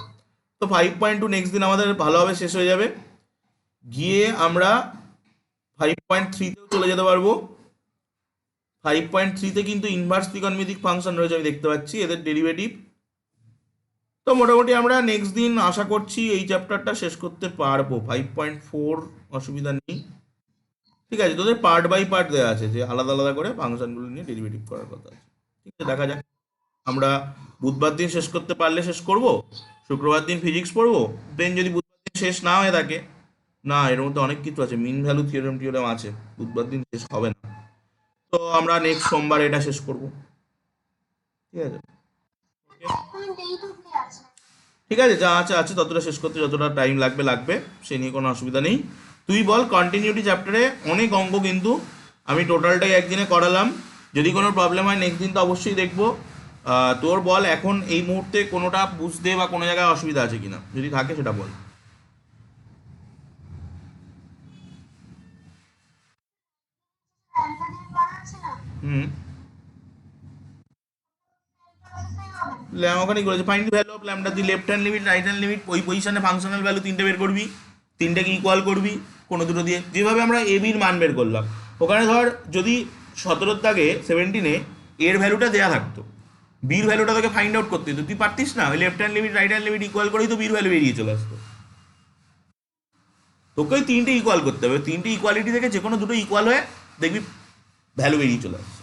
তো 5.2 নেক্সট দিন আমাদের ভালোভাবে শেষ হয়ে যাবে, গিয়ে আমরা 5.3-তেও চলে যেতে পারবো। 5.3-তে কিন্তু ইনভার্স ত্রিকোণমিতিক ফাংশন রয়েছে, আমি দেখতে পাচ্ছি এদের ডেরিভেটিভ। তো মোটামুটি আমরা নেক্সট দিন আশা করছি এই চ্যাপ্টারটা শেষ করতে পারবো। 5.4 অসুবিধা নেই, ঠিক আছে। তোদের পার্ট বাই পার্ট দেওয়া আছে, যে আলাদা আলাদা করে ফাংশনগুলো নিয়ে ডেরিভেটিভ করার কথা আছে, ঠিক আছে। দেখা যাক, আমরা বুধবার দিন শেষ করতে পারলে শেষ করব, শুক্রবার দিন ফিজিক্স পড়বো। দেন যদি বুধবার দিন শেষ না হয়ে থাকে, না এর মধ্যে অনেক কিছু আছে, মিন ভ্যালু থিওরেম টিওরেম আছে, বুধবার দিন শেষ হবে না, তো আমরা নেক্সট সোমবার এটা শেষ করব, ঠিক আছে। ঠিক আছে, যা আছে আছে, ততটা শেষ করতে যতটা টাইম লাগবে লাগবে, সে নিয়ে কোনো অসুবিধা নেই। তুই বল, কন্টিনিউটি চ্যাপ্টারে অনেক অঙ্ক, কিন্তু আমি টোটালটাই একদিনে করালাম। যদি কোনো প্রবলেম হয় নেক্সট দিন তো অবশ্যই দেখবো। তোর বল এখন এই মুহূর্তে কোনোটা বুঝতে বা কোনো জায়গায় অসুবিধা আছে কিনা, যদি থাকে সেটা বল। হুম, ওখানেই করেছে, find the value of lambda, the left hand limit right hand limit, ওই পজিশনে ফাংশনাল ভ্যালু তিনটে বের করবি, তিনটেকে ইকুয়াল করবি কোনো দুটো দিয়ে, যেভাবে আমরা এ বির মান বের করলাম। ওখানে ধর যদি 17-র দাগে 17-এ এর ভ্যালুটা দেওয়া থাকতো, বির ভ্যালুটা তোকে ফাইন্ড আউট করতে হতো, তুই পারতিস না? ওই left hand limit right hand limit equal করেই তো বির ভ্যালু বেরিয়ে চলে আসতো। তোকে ওই তিনটে ইকুয়াল করতে হবে, তিনটে ইকুয়ালিটি থেকে যে কোনো দুটো ইকুয়াল হয়ে দেখবি ভ্যালু বেরিয়ে চলে আসছে।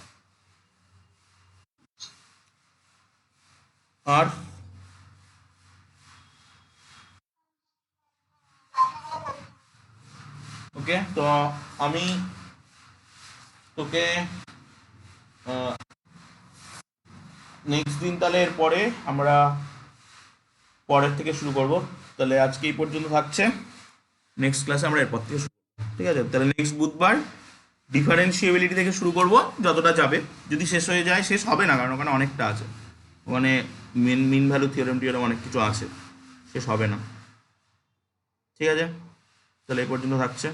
আর ওকে, তো আমি তোকে নেক্সট দিন তাহলে এরপরে আমরা পরের থেকে শুরু করব। তাহলে আজকে এই পর্যন্ত থাকছে, নেক্সট ক্লাসে আমরা এরপর থেকে শুরু করবো, ঠিক আছে? তাহলে নেক্সট বুধবার ডিফারেন্সিয়েবিলিটি থেকে শুরু করব, যতটা যাবে। যদি শেষ হয়ে যায়, শেষ হবে না কারণ ওখানে অনেকটা আছে, ওখানে মিন ভ্যালু থিওরেম টিওরেম অনেক কিছু আছে, শেষ হবে না। ঠিক আছে, তাহলে এই পর্যন্ত থাকছে।